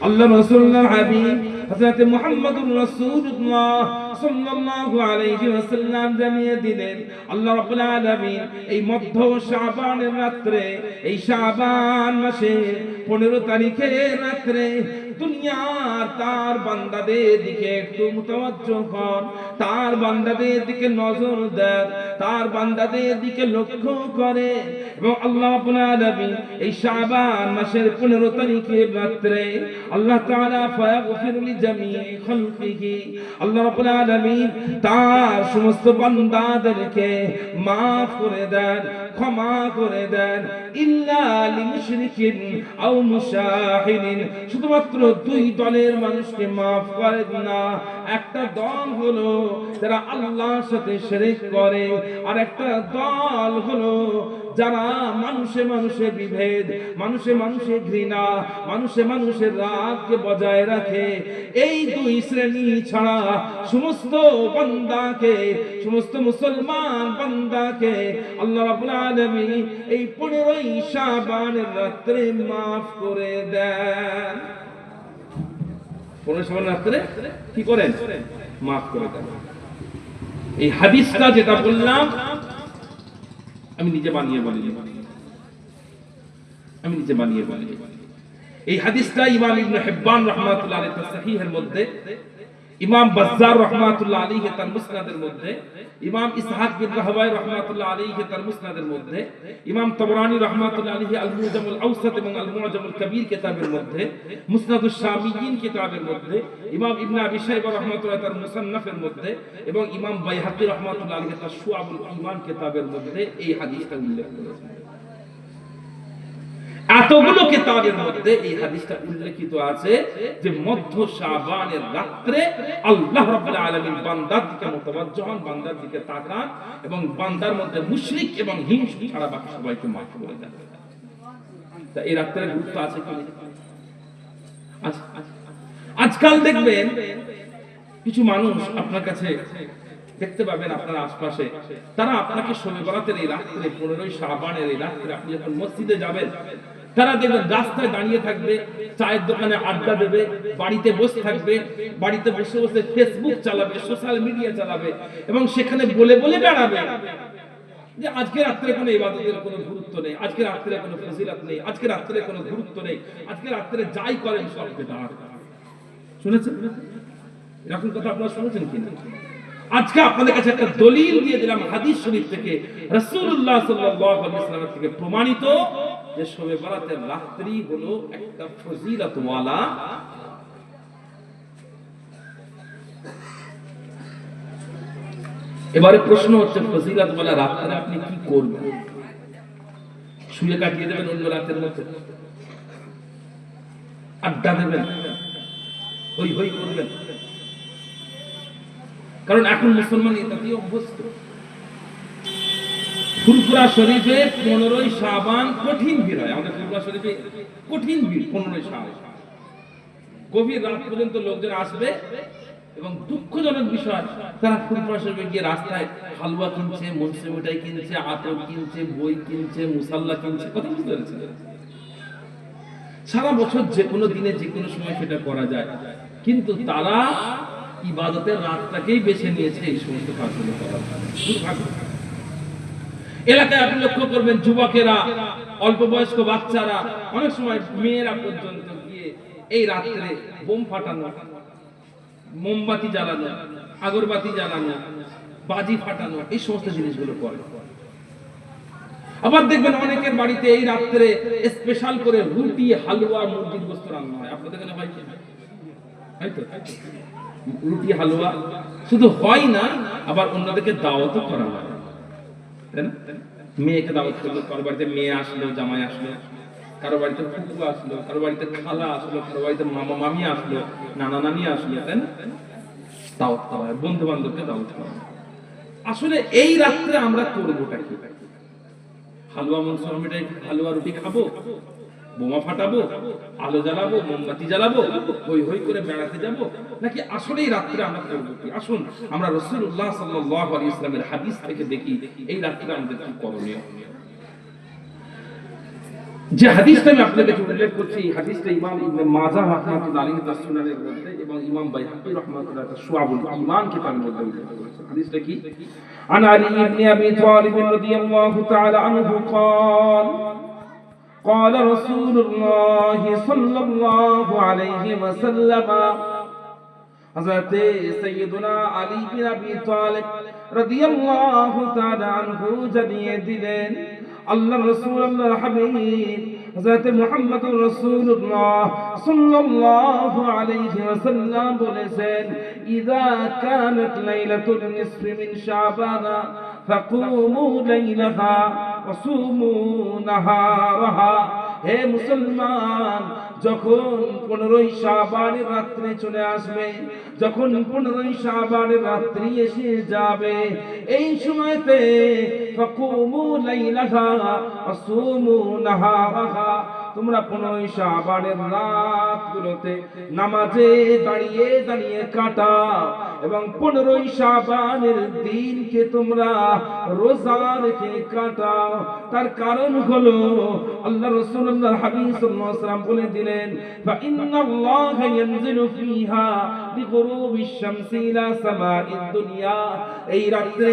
الله رسول الله الحبيب حضرت محمد رسول الله সাল্লাল্লাহু আলাইহি ওয়াসাল্লাম জানিয়ে দিলেন, আল্লাহ রাব্বুল আলামিন এই মধ্য শাবানের রাতে, এই শাবান মাসে 15 তারিখের রাতে দুনিয়ার তার বান্দাদের দিকে একটু মুতাওয়াজ্জো হন, তার বান্দাদের দিকে নজর দেন, তার বান্দাদের দিকে লক্ষ্য করে এবং আল্লাহ রাব্বুল আলামিন এই শাবান মাসের 15 তারিখের রাতে আল্লাহ তাআলা ফায়াগফিরু লিজামিই খালকিহি, আল্লাহ রাব্বুল আলামিন তার সমস্ত বান্দাদেরকে maaf করে দেন, ক্ষমা করে দেন, ইল্লা লিমুশরিকিন আও মুশাহিদিন, শুধুমাত্র 2 দলের মানুষকে maaf করেন না। একটা দল হলো যারা আল্লাহর সাথে শিরক করে, আর একটা দল হলো যারা মানুষে মানুষে বিভেদ, মানুষে মানুষে ঘৃণা, মানুষে মানুষের রাগকে বজায় রাখে। এই 2 শ্রেণী ছাড়া সমস্ত বান্দাকে, সমস্ত মুসলমান বান্দাকে আল্লাহ রাব্বুল আলামিন এই 15ই শাবানের রাতে maaf করে দেন। 15 শাবানের রাতে কি করেন? maaf করে দেন। এই হাদিসটা যেটা বললাম আমি নিজে বানিয়ে বলি, এই হাদিসটা ইমাম ইবনে হিব্বান রাহমাতুল্লাহ আলাইহি তার সহিহের মধ্যে, ইমাম বাজ্জার রাহমাতুল্লাহ আলাইহি তার মুসনাদের মধ্যে, ইমাম ইসহাক বিন রাহওয়াই রাহমাতুল্লাহ আলাইহি তার মুসনাদের মধ্যে, ইমাম তাবরানী রাহমাতুল্লাহ আলাইহি আল মুজামুল আওসাত এবং আল মুজামুল কবির কিতাবের মধ্যে, মুসনাদুশ শামিয়িন কিতাবের মধ্যে, ইমাম ইবনে আবি শাইবা রাহমাতুল্লাহ তার মুসান্নাফের মধ্যে এবং ইমাম বাইহাকি রাহমাতুল্লাহ আলাইহি তার শুআবুল ঈমান কিতাবের মধ্যে এই হাদিসটা উল্লেখ করেছেন। এতগুলো কিতাবের মধ্যে এই হাদিসটা উল্লেখিত আছে যে মধ্য শাবানের রাতে আল্লাহ রাব্বুল আলামিন বান্দার দিকে মুতাওয়াজ্জহ হন, বান্দার দিকে তাকান এবং বান্দার মধ্যে মুশরিক এবং হিংসুক ছাড়া বাকি সবাইকে মাফ করে দেন। তা এই রাতের গুরুত্ব আছে কি? আজকাল দেখবেন কিছু মানুষ আপনার কাছে দেখতে পাবেন, আপনার আশপাশে, তারা আপনাকে শবে বরাতের এই রাতে, 15ই শাবানের এই রাতে আপনি যখন মসজিদে যাবেন, তারা দেখবেন রাস্তায় দাঁড়িয়ে থাকবে, চায়ের দোকানে আড্ডা দেবে, বাড়িতে বসে থাকবে, বাড়িতে বসে বসে ফেসবুক চালাবে, সোশ্যাল মিডিয়া চালাবে এবং সেখানে বলে বলে বেড়াবে যে আজকে রাত্রে কোনো ইবাদতের কোনো গুরুত্ব নেই, আজকে রাত্রে কোনো ফজিলত নেই, আজকে রাত্রে কোনো গুরুত্ব নেই, আজকে রাত্রে যাই করেন সব বেদাত। শুনেছেন এরকম কথা আপনারা শুনেছেন কিনা? আজকে আপনাদের কাছে একটা দলিল দিয়ে দিলাম হাদিস শরীফ থেকে, রাসূলুল্লাহ সাল্লাল্লাহু আলাইহি ওয়াসাল্লাম থেকে প্রমাণিত যে শবে বরাতের রাত্রি হলো একটা ফজিলত ওয়ালা। এবারে প্রশ্ন হচ্ছে, ফজিলত ওয়ালা রাত্রে আপনি কি করবেন? শুয়ে কাটিয়ে দেবেন অন্য রাতের মতো? আড্ডা দেবেন, হই হই করবেন? কারণ এখন মুসলমান এটাতেই অভ্যস্ত। ফুরফুরা শরীফে 15ই শাবান কঠিন ভিড় হয়, আমাদের ফুরফুরা শরীফে কঠিন ভিড় 15ই শাবান, গভীর রাত পর্যন্ত লোকজন আসবে। এবং দুঃখজনক বিষয়, তারা ফুরফুরা শরীফে গিয়ে রাস্তায় হালুয়া কিনছে, মনসে মিঠাই কিনছে, আতর কিনছে, বই কিনছে, মুসাল্লা কিনছে। কথা বুঝতে পেরেছেন? সারা বছর যে কোনো দিনে যে কোনো সময় সেটা করা যায়, কিন্তু তারা ইবাদতের রাতটাকেই বেছে নিয়েছে এই সমস্ত কাজগুলো করার। এলাকায় আপনি লক্ষ্য করবেন, যুবকেরা, অল্প বয়স্ক বাচ্চারা, অনেক সময় মেয়েরা পর্যন্ত গিয়ে এই রাত্রে বোম ফাটানো, মোমবাতি জ্বালানো, আগরবাতি জ্বালানো, বাজি ফাটানো, এই সমস্ত জিনিসগুলো করে। আবার দেখবেন অনেকের বাড়িতে এই রাত্রে স্পেশাল করে রুটি, হালুয়া, মুরগির গোশত রান্না হয়। আপনাদের এখানে হয় কি? হয়তো রুটি হালুয়া শুধু হয় না, আবার অন্যদেরকে দাওয়াতও করা হয়, তাই না? মেয়েকে দাওয়াত করলো, কারো বাড়িতে মেয়ে আসলো, জামাই আসলো, কারো বাড়িতে ফুফু আসলো, কারো বাড়িতে খালা আসলো, কারো বাড়িতে মামা মামি আসলো, নানা নানি আসলো, তাই না? দাওয়াত করা হয়, বন্ধু বান্ধবকে দাওয়াত করা হয়। আসলে এই রাত্রে আমরা করবোটা কি? হালুয়া মনসুর মিঠাই, হালুয়া রুটি খাবো, বোমা ফাটাবো, আলো জ্বালাবো, মোমবাতি জ্বালাবো, হই হই করে বেড়াতে যাবো, নাকি আসলে এই রাত্রে আমরা করবো কি? আসুন আমরা রাসূলুল্লাহ সাল্লাল্লাহু আলাইহি ওয়াসাল্লামের হাদিস থেকে দেখি এই রাত্রে আমাদের কি করণীয়। যে হাদিসটা আমি আপনাদেরকে উল্লেখ করছি, এই হাদিসটা ইমাম ইবনে মাজাহ রাহমাতুল্লাহি আলাইহি তার সুনানের মধ্যে এবং ইমাম বাইহাকী রাহমাতুল্লাহি তার শুআবুল ঈমান কিতাবের মধ্যে উল্লেখ করেছেন। হাদিসটা কি? আন আলী ইবনে আবি তালিব রাদিয়াল্লাহু তাআলা আনহু قال قال رسول الله صلى الله عليه وسلم, হযরত সাইয়্যিদুনা আলী বিন আবি তালিব রাদিয়াল্লাহু তাআলা আনহু জানিয়ে দিলেন, আল্লাহর রাসূল, আল্লাহর হাবিব হযরত মুহাম্মদুর রাসূলুল্লাহ সাল্লাল্লাহু আলাইহি ওয়াসাল্লাম বলেছেন, ইযা কানাত লাইলাতুন নিসফি মিন শাবান ফাকুমু লাইলাহা ওয়া সুমু নাহারাহা। হে মুসলমান, যখন 15ই শাবানের রাত্রি চলে আসবে, যখন 15ই শাবানের রাত্রি এসে যাবে, এই সময়তে ফাকুমু লাইলাহা ওয়া সুমু নাহারাহা, তোমরা 15ই শাবানের রাতগুলোতে নামাজে দাঁড়িয়ে দাঁড়িয়ে কাটাও এবং 15ই শাবানের দিনকে তোমরা রোজা রেখে কাটাও। তার কারণ হলো আল্লাহ রাসূলুল্লাহ হাবিব সাল্লাল্লাহু আলাইহি ওয়াসাল্লাম বলে দিলেন, ফা ইন্নাল্লাহা ইয়ানজিলু ফিহা বিগুরুবিশ শামসি ইলা সামাঈদ দুনিয়া। এই রাত্রে,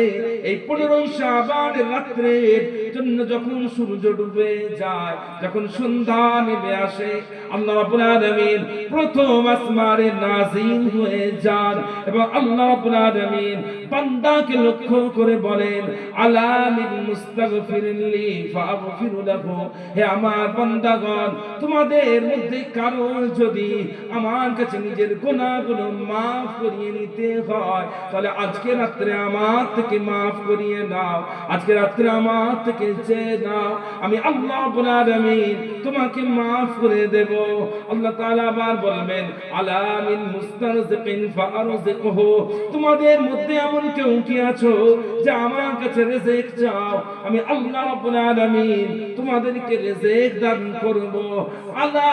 এই 15ই শাবানের রাত্রের জন্য যখন সূর্য ডুবে যায়, যখন সন্ধ্যা নেমে আসে, আল্লাহ রাব্বুল আলামিন প্রথম আসমানে নাযিল হয়ে যান এবং আল্লাহ রাব্বুল আলামিন বান্দাকে লক্ষ্য করে বলেন, আলা মিন মুস্তাগফিরিন লি ফাগফিরু লাহু। হে আমার বান্দাগণ, তোমাদের মধ্যে কারো যদি আমার কাছে নিজের গুনাহগুলো maaf করিয়ে নিতে হয়, তাহলে আজকে রাতে আমার থেকে maaf করিয়ে নাও, আজকে রাতে আমার থেকে চেয়ে নাও, আমি আল্লাহ রাব্বুল আলামিন তোমাকে maaf করে দেব। আল্লাহ তাআলা আবার বলবেন, আলা মিন মুস্তারজিকিন ফারজিকহু। তোমাদের মধ্যে এমন কেউ কি আছো যে আমার কাছে রিজিক চাও, আমি আল্লাহ রাব্বুল আলামিন তোমাদেরকে রিজিক দান করব। আলা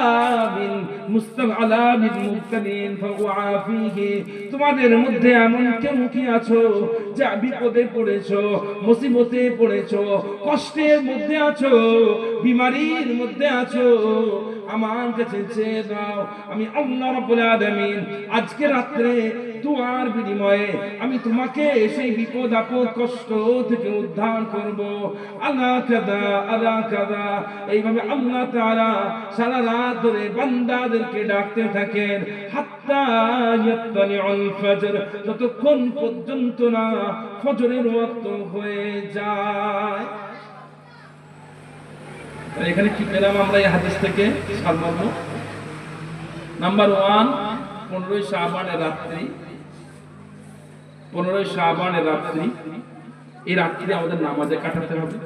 মিন মুবতালিন ফাউআফিহি। তোমাদের মধ্যে এমন কেউ কি আছো যে বিপদে পড়েছো, মুসিবতে পড়েছো, কষ্টের মধ্যে আছো, বিমারির মধ্যে আছো, আমার কাছে চেয়ে দাও, আমি আল্লাহ রাব্বুল আলামিন আজকে রাতে দুআর বিনিময়ে আমি তোমাকে সেই বিপদ আপদ কষ্ট থেকে উদ্ধার করব। আল্লাহ কাদা আল্লাহ কাদা, এইভাবে আল্লাহ তাআলা সারা রাত ধরে বান্দাদেরকে ডাকতে থাকেন, হাত্তা ইয়াত্তালিউল ফজর, যতক্ষণ পর্যন্ত না ফজরের ওয়াক্ত হয়ে যায়। এখানে কি পেলাম আমরা এই হাদিস থেকে? সারমর্ম নাম্বার 1, 15 শাবানের রাত্রি, 15 শাবানের রাত্রি, এই রাত্রি আমাদের নামাজে কাটাতে হবে,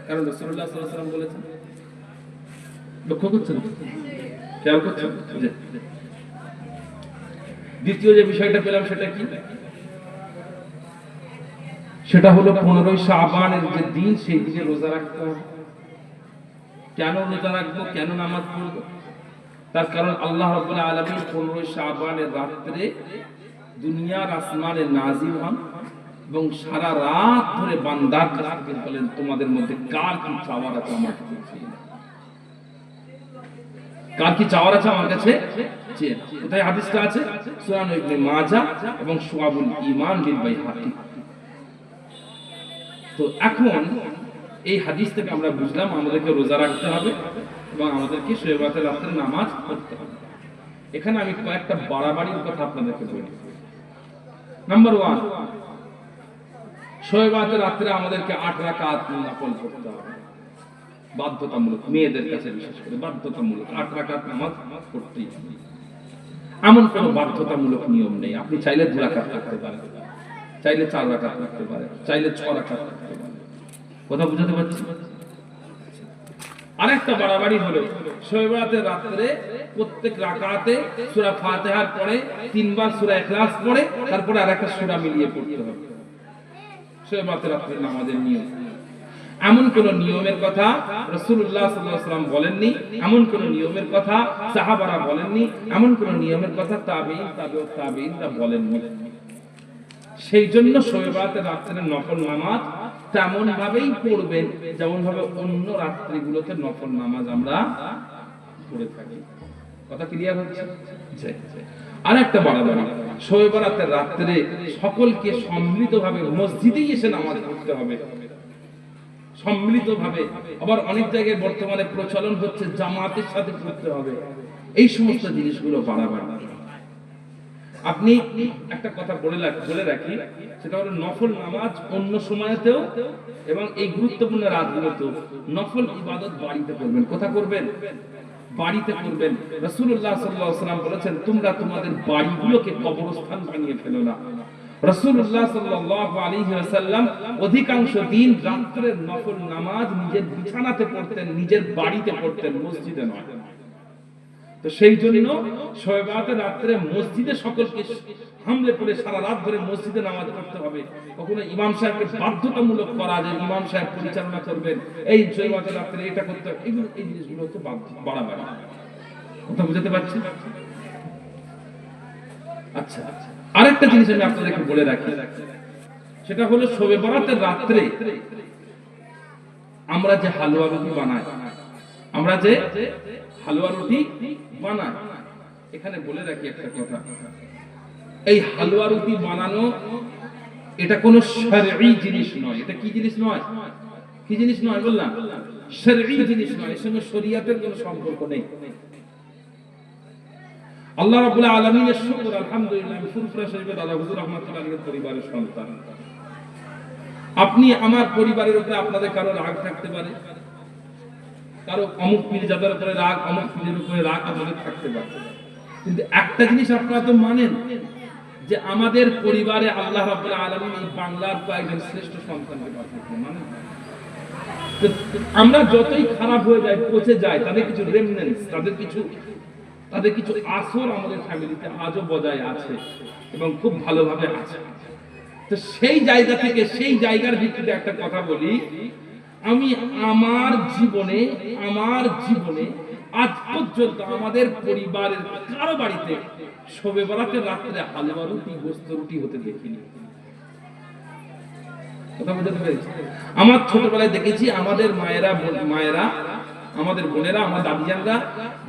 কারণ রাসূলুল্লাহ সাল্লাল্লাহু আলাইহি ওয়াসাল্লাম বলেছেন। লক্ষ্য করছেন, খেয়াল করছেন? দ্বিতীয় যে বিষয়টা পেলাম সেটা কি? সেটা হলো 15 শাবানের যে দিন, সেই দিনে রোজা রাখতে হবে। কেন রোজা রাখবো, কেন নামাজ পড়বো? তার কারণ আল্লাহ রাব্বুল আলামিন 15 শাবানের রাত্রে দুনিয়ার আসমানে নাজিল হন এবং সারা রাত ধরে বান্দার কাছে বলেন, তোমাদের মধ্যে কার কি চাওয়ার আছে আমার কাছে চেয়ে নাও। কার কি চাওয়ার আছে আমার কাছে চেয়ে নাও। কোথায় হাদিসটা আছে? সুনান ইবনে মাজাহ এবং শুআবুল ঈমান বিল বাইহাকি। তো এখন এই হাদিস থেকে আমরা বুঝলাম আমাদেরকে রোজা রাখতে হবে এবং আমাদেরকে শবে বরাতের রাতে নামাজ পড়তে হবে। এখানে আমি কয়েকটা বাড়াবাড়ির কথা আপনাদেরকে বলি। নাম্বার 1, শবে বরাতের রাতে আমাদেরকে 8 রাকাত নফল পড়তে হবে, বাধ্যতামূলক, মেয়েদের কাছে বিশেষ করে বাধ্যতামূলক 8 রাকাত নামাজ পড়তেই হবে। এমন কোনো বাধ্যতামূলক নিয়ম নেই। আপনি চাইলে 2 রাকাত রাখতে পারেন, চাইলে 4 রাকাত রাখতে পারেন, চাইলে 6 রাকাত রাখতে পারেন। কথা বুঝাতে পারছি? আরেকটা বাড়াবাড়ি হলো শবে বরাতের রাতে প্রত্যেক রাকাতে সূরা ফাতিহার পরে 3 বার সূরা ইখলাস পড়ে তারপরে আরেকটা সূরা মিলিয়ে পড়তে হবে। শবে বরাতের রাতে নামাজের নিয়ম। এমন কোন নিয়মের কথা রাসূলুল্লাহ সাল্লাল্লাহু আলাইহি ওয়াসাল্লাম বলেননি, এমন কোন নিয়মের কথা সাহাবারা বলেননি, এমন কোন নিয়মের কথা তাবেঈন তাবেউত তাবেঈনরা বলেননি। সেই জন্য শবে বরাতের রাতের নফল নামাজ তেমন ভাবেই পড়বেন যেমন ভাবে অন্য রাত্রিগুলোতে নফল নামাজ আমরা পড়ে থাকি। কথা ক্লিয়ার হচ্ছে? আর একটা বাড়াবাড়ি, শবে বরাতের রাতে সকলকে সম্মিলিতভাবে মসজিদেই এসে নামাজ পড়তে হবে, সম্মিলিতভাবে। আবার অনেক জায়গায় বর্তমানে প্রচলন হচ্ছে জামাতের সাথে পড়তে হবে। এই সমস্ত জিনিসগুলো বাড়াবাড়ি। আপনি একটা কথা বলে রাখি, সেটা হলো নফল নামাজ অন্য সময়তেও এবং এই গুরুত্বপূর্ণ রাতগুলোতেও নফল ইবাদত বাড়িতে করবেন। কথা করবেন, বাড়িতে করবেন। রাসূলুল্লাহ সাল্লাল্লাহু আলাইহি ওয়াসাল্লাম বলেছেন, তোমরা তোমাদের বাড়িগুলোকে কবরস্থান বানিয়ে ফেলো না। রাসূলুল্লাহ সাল্লাল্লাহু আলাইহি ওয়াসাল্লাম অধিকাংশ দিন রাতের নফল নামাজ নিজের বিছানাতে পড়তেন, নিজের বাড়িতে পড়তেন, মসজিদে নয়। তো সেই জন্য শবে বরাতের রাতে মসজিদে সকলকে হামলে পড়ে সারা রাত ধরে মসজিদে নামাজ পড়তে হবে। কখনো ইমাম সাহেবকে বাধ্যতামূলক করা যে ইমাম সাহেব পরিচালনা করবেন, এই শবে বরাতের রাতে এটা করতে হবে, এগুলো এই জিনিসগুলো হচ্ছে বাড়াবাড়ি। কথা বুঝতে পারছি? আচ্ছা, আরেকটা জিনিস আমি আপনাদেরকে বলে রাখি, সেটা হলো শবে বরাতের রাতে আমরা যে হালুয়া রুটি বানাই, আমরা যে হালুয়া রুটি বানাই, এখানে বলে রাখি একটা কথা, এই হালুয়া রুটি বানানো এটা কোনো শরঈ জিনিস নয়। এটা কি জিনিস নয়? কি জিনিস নয় বললাম? শরঈ জিনিস নয়। এর সঙ্গে শরীয়তের কোনো সম্পর্ক নেই। আল্লাহ রাব্বুল আলামিনের শুকর, আলহামদুলিল্লাহ, আমি ফুরফুরা শরীফের দাদা হুজুর রাহমাতুল্লাহ আলাইহির পরিবারের সন্তান। আপনি আমার পরিবারের উপরে আপনাদের কারো রাগ থাকতে পারে, কারো অমুক পীরজাদার উপরে রাগ, অমুক পীরের উপরে রাগ আমাদের থাকতে পারে, কিন্তু একটা জিনিস আপনারা তো মানেন যে আমাদের পরিবারে আল্লাহ রাব্বুল আলামিন এই বাংলার কয়েকজন শ্রেষ্ঠ সন্তানকে পাঠিয়েছেন। মানেন? আমরা যতই খারাপ হয়ে যায়, পচে যায়, তাদের কিছু রেমিনেন্স, তাদের কিছু আসর আমাদের ফ্যামিলিতে আজও বজায় আছে এবং খুব ভালোভাবে আছে। তো সেই জায়গা থেকে, সেই জায়গার ভিত্তিতে একটা কথা বলি, আমি আমার জীবনে আজ পর্যন্ত আমাদের পরিবারের কারো বাড়িতে শবে বরাতের রাতে হালুয়া রুটি, গোস্ত রুটি হতে দেখিনি। কথা বুঝতে পেরেছি? আমার ছোটবেলায় দেখেছি আমাদের মায়েরা আমাদের বোনেরা, আমার দাদিজানরা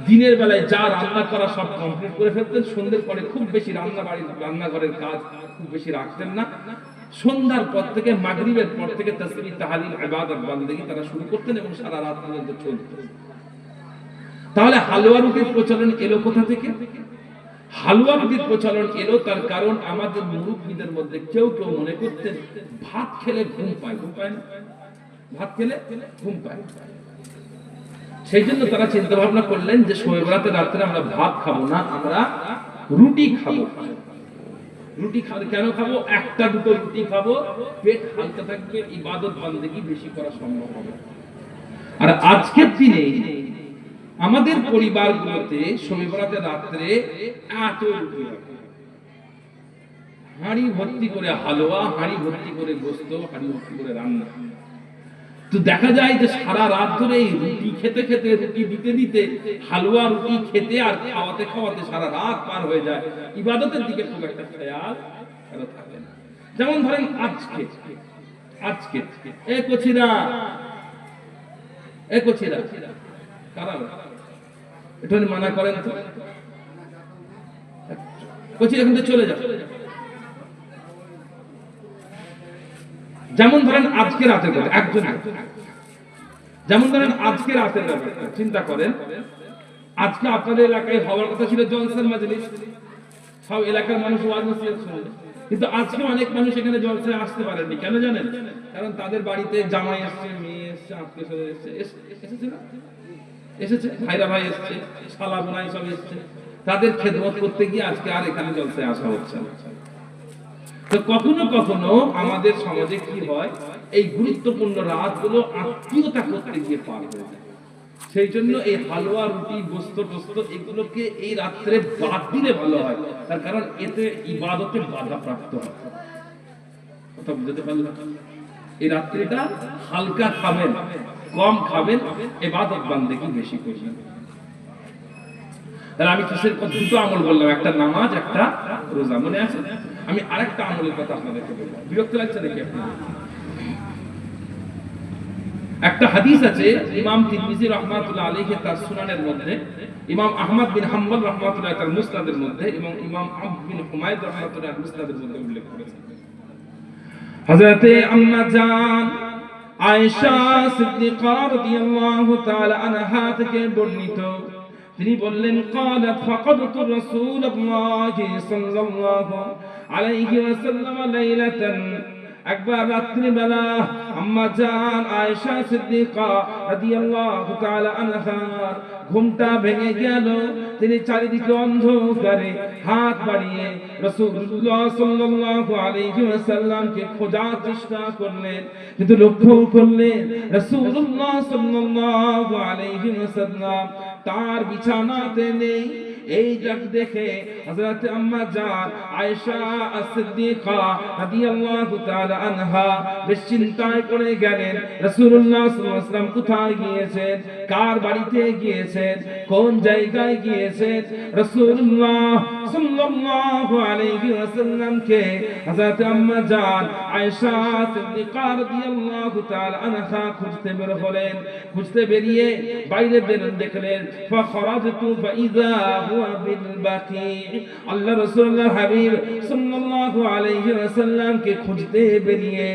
দিনের বেলায় যা রান্না করা সব কমপ্লিট করে ফেলতেন, সন্ধ্যের পরে খুব বেশি রান্নাঘরের কাজ খুব বেশি রাখতেন না। সন্ধ্যার পর থেকে মাগরিবের পর থেকে তাসবিহ তাহলিল ইবাদত বান্দেগী তারা শুরু করতেন এবং সারা রাত পর্যন্ত চলত। তাহলে হালুয়া রুটির প্রচলন এলো কোথা থেকে? হালুয়া রুটির প্রচলন এলো তার কারণ আমাদের মুরব্বীদের মধ্যে কেউ কেউ মনে করতেন ভাত খেলে ঘুম পায়। ঘুম পায় না? ভাত খেলে ঘুম পায়। সেই জন্য তারা চিন্তা ভাবনা করলেন যে শবে বরাতের রাত্রে আমরা ভাত খাবো না, আমরা রুটি খাবো। রুটি খাবো কেন খাবো? একটা দুটো রুটি খাবো, পেট হালকা থাকবে, ইবাদত বান্দেগী বেশি করা সম্ভব হবে। আর আজকের দিনে আমাদের পরিবারগুলোতে শবে বরাতের রাত্রে এত রুটি, হাঁড়ি ভর্তি করে হালুয়া, হাঁড়ি ভর্তি করে গোস্ত, হাঁড়ি ভর্তি করে রান্না। তো দেখা যায় যে সারা রাত ধরে এই রুটি খেতে খেতে, রুটি দিতে দিতে, হালুয়া রুটি খেতে আর খাওয়াতে খাওয়াতে সারা রাত পার হয়ে যায়, ইবাদতের দিকে খুব একটা খেয়াল থাকে না। যেমন ধরেন আজকে কচিরা কারা এটা মানা করেন তো, কচিরা কিন্তু চলে যাবে। যেমন ধরেন আজকে রাতের কথা, যেমন ধরেন আজকে রাতের ব্যাপারটা চিন্তা করেন। আজকে আপনাদের এলাকায় হওয়ার কথা ছিল জলসার মাজলিস, সব এলাকার মানুষ ওয়াজ নসিহত শুনবে, কিন্তু আজকে অনেক মানুষ এখানে জলসায় আসতে পারেননি। কেন জানেন? কারণ তাদের বাড়িতে জামাই আসছে, মেয়ে এসছে, আত্মীয় স্বজন এসেছে, ভাইরা ভাই এসছে, শালা বোনাই সব এসছে, তাদের খেদমত করতে গিয়ে আজকে আর এখানে জলসায় আসা হচ্ছে না। তো কখনো কখনো আমাদের সমাজে কি হয়, এই গুরুত্বপূর্ণ রাতগুলো আত্মীয়তা করতে গিয়ে পার হয়ে যায়। সেই জন্য এই হালুয়া রুটি গোস্ত টোস্ত এগুলোকে এই রাত্রে বাদ দিলে ভালো হয়, তার কারণ এতে ইবাদতে বাধা প্রাপ্ত হয়। কথা বুঝতে পারলেন? এই রাত্রিটা হালকা খাবেন, কম খাবেন, ইবাদত বান্দেগী বেশি করবেন। তাহলে আমি কিসের দুটো আমল বললাম, একটা নামাজ, একটা রোজা, মনে আছে? আমি আরেকটা আমলের কথা আপনাদেরকে বলবো, বিরক্ত লাগছে নাকি আপনাদের? একটা হাদিস আছে ইমাম তিরমিজি রাহমাতুল্লাহ আলাইহি তার সুনানের মধ্যে, ইমাম আহমদ বিন হাম্বল রাহমাতুল্লাহ তার মুসনাদের মধ্যে এবং ইমাম আবদ বিন হুমায়দ রাহমাতুল্লাহ মুসনাদের মধ্যে উল্লেখ করেছেন। হযরতে আম্মা জান আয়েশা সিদ্দিকা রাদিয়াল্লাহু তাআলা আনহা থেকে বর্ণিত, তিনি বললেন قالت فقدت رسول الله صلى الله عليه وسلم ليلة, একবার রাত্রি বেলা আম্মা জান আয়েশা সিদ্দিকা রাদিয়াল্লাহু তাআলা আনহা ঘুমটা ভেঙে গেল। তিনি চারিদিকে অন্ধকারে হাত বাড়িয়ে রাসূলুল্লাহ সাল্লাল্লাহু আলাইহি ওয়াসাল্লামকে খোঁজার চেষ্টা করলেন, কিন্তু লক্ষ্য করলেন রাসূলুল্লাহ সাল্লাল্লাহু আলাইহি ওয়াসাল্লাম তার বিছানাতে নেই। এই দেখে হযরত আম্মা জান আয়েশা as-সিদ্দিকা রাদিয়াল্লাহু তাআলা আনহা বেশ চিন্তায় পড়ে গেলেন, রাসূলুল্লাহ সাল্লাল্লাহু আলাইহি ওয়াসাল্লাম কোথায় গিয়েছেন, কার বাড়িতে গিয়েছেন, কোন জায়গায় গিয়েছেন। রাসূলুল্লাহ সাল্লাল্লাহু আলাইহি ওয়াসাল্লামকে হযরত আম্মা জান আয়েশা সিদ্দিকা রাদিয়াল্লাহু তাআলা আনহা খুঁজতে বের হলেন। খুঁজতে বেরিয়ে বাইরে দেখলেন ফাখরাজতু ফাইযা হুয়া বিল বাকি। আল্লাহ রাসূলুল্লাহ হাবিব সাল্লাল্লাহু আলাইহি ওয়াসাল্লামকে খুঁজতে বেরিয়ে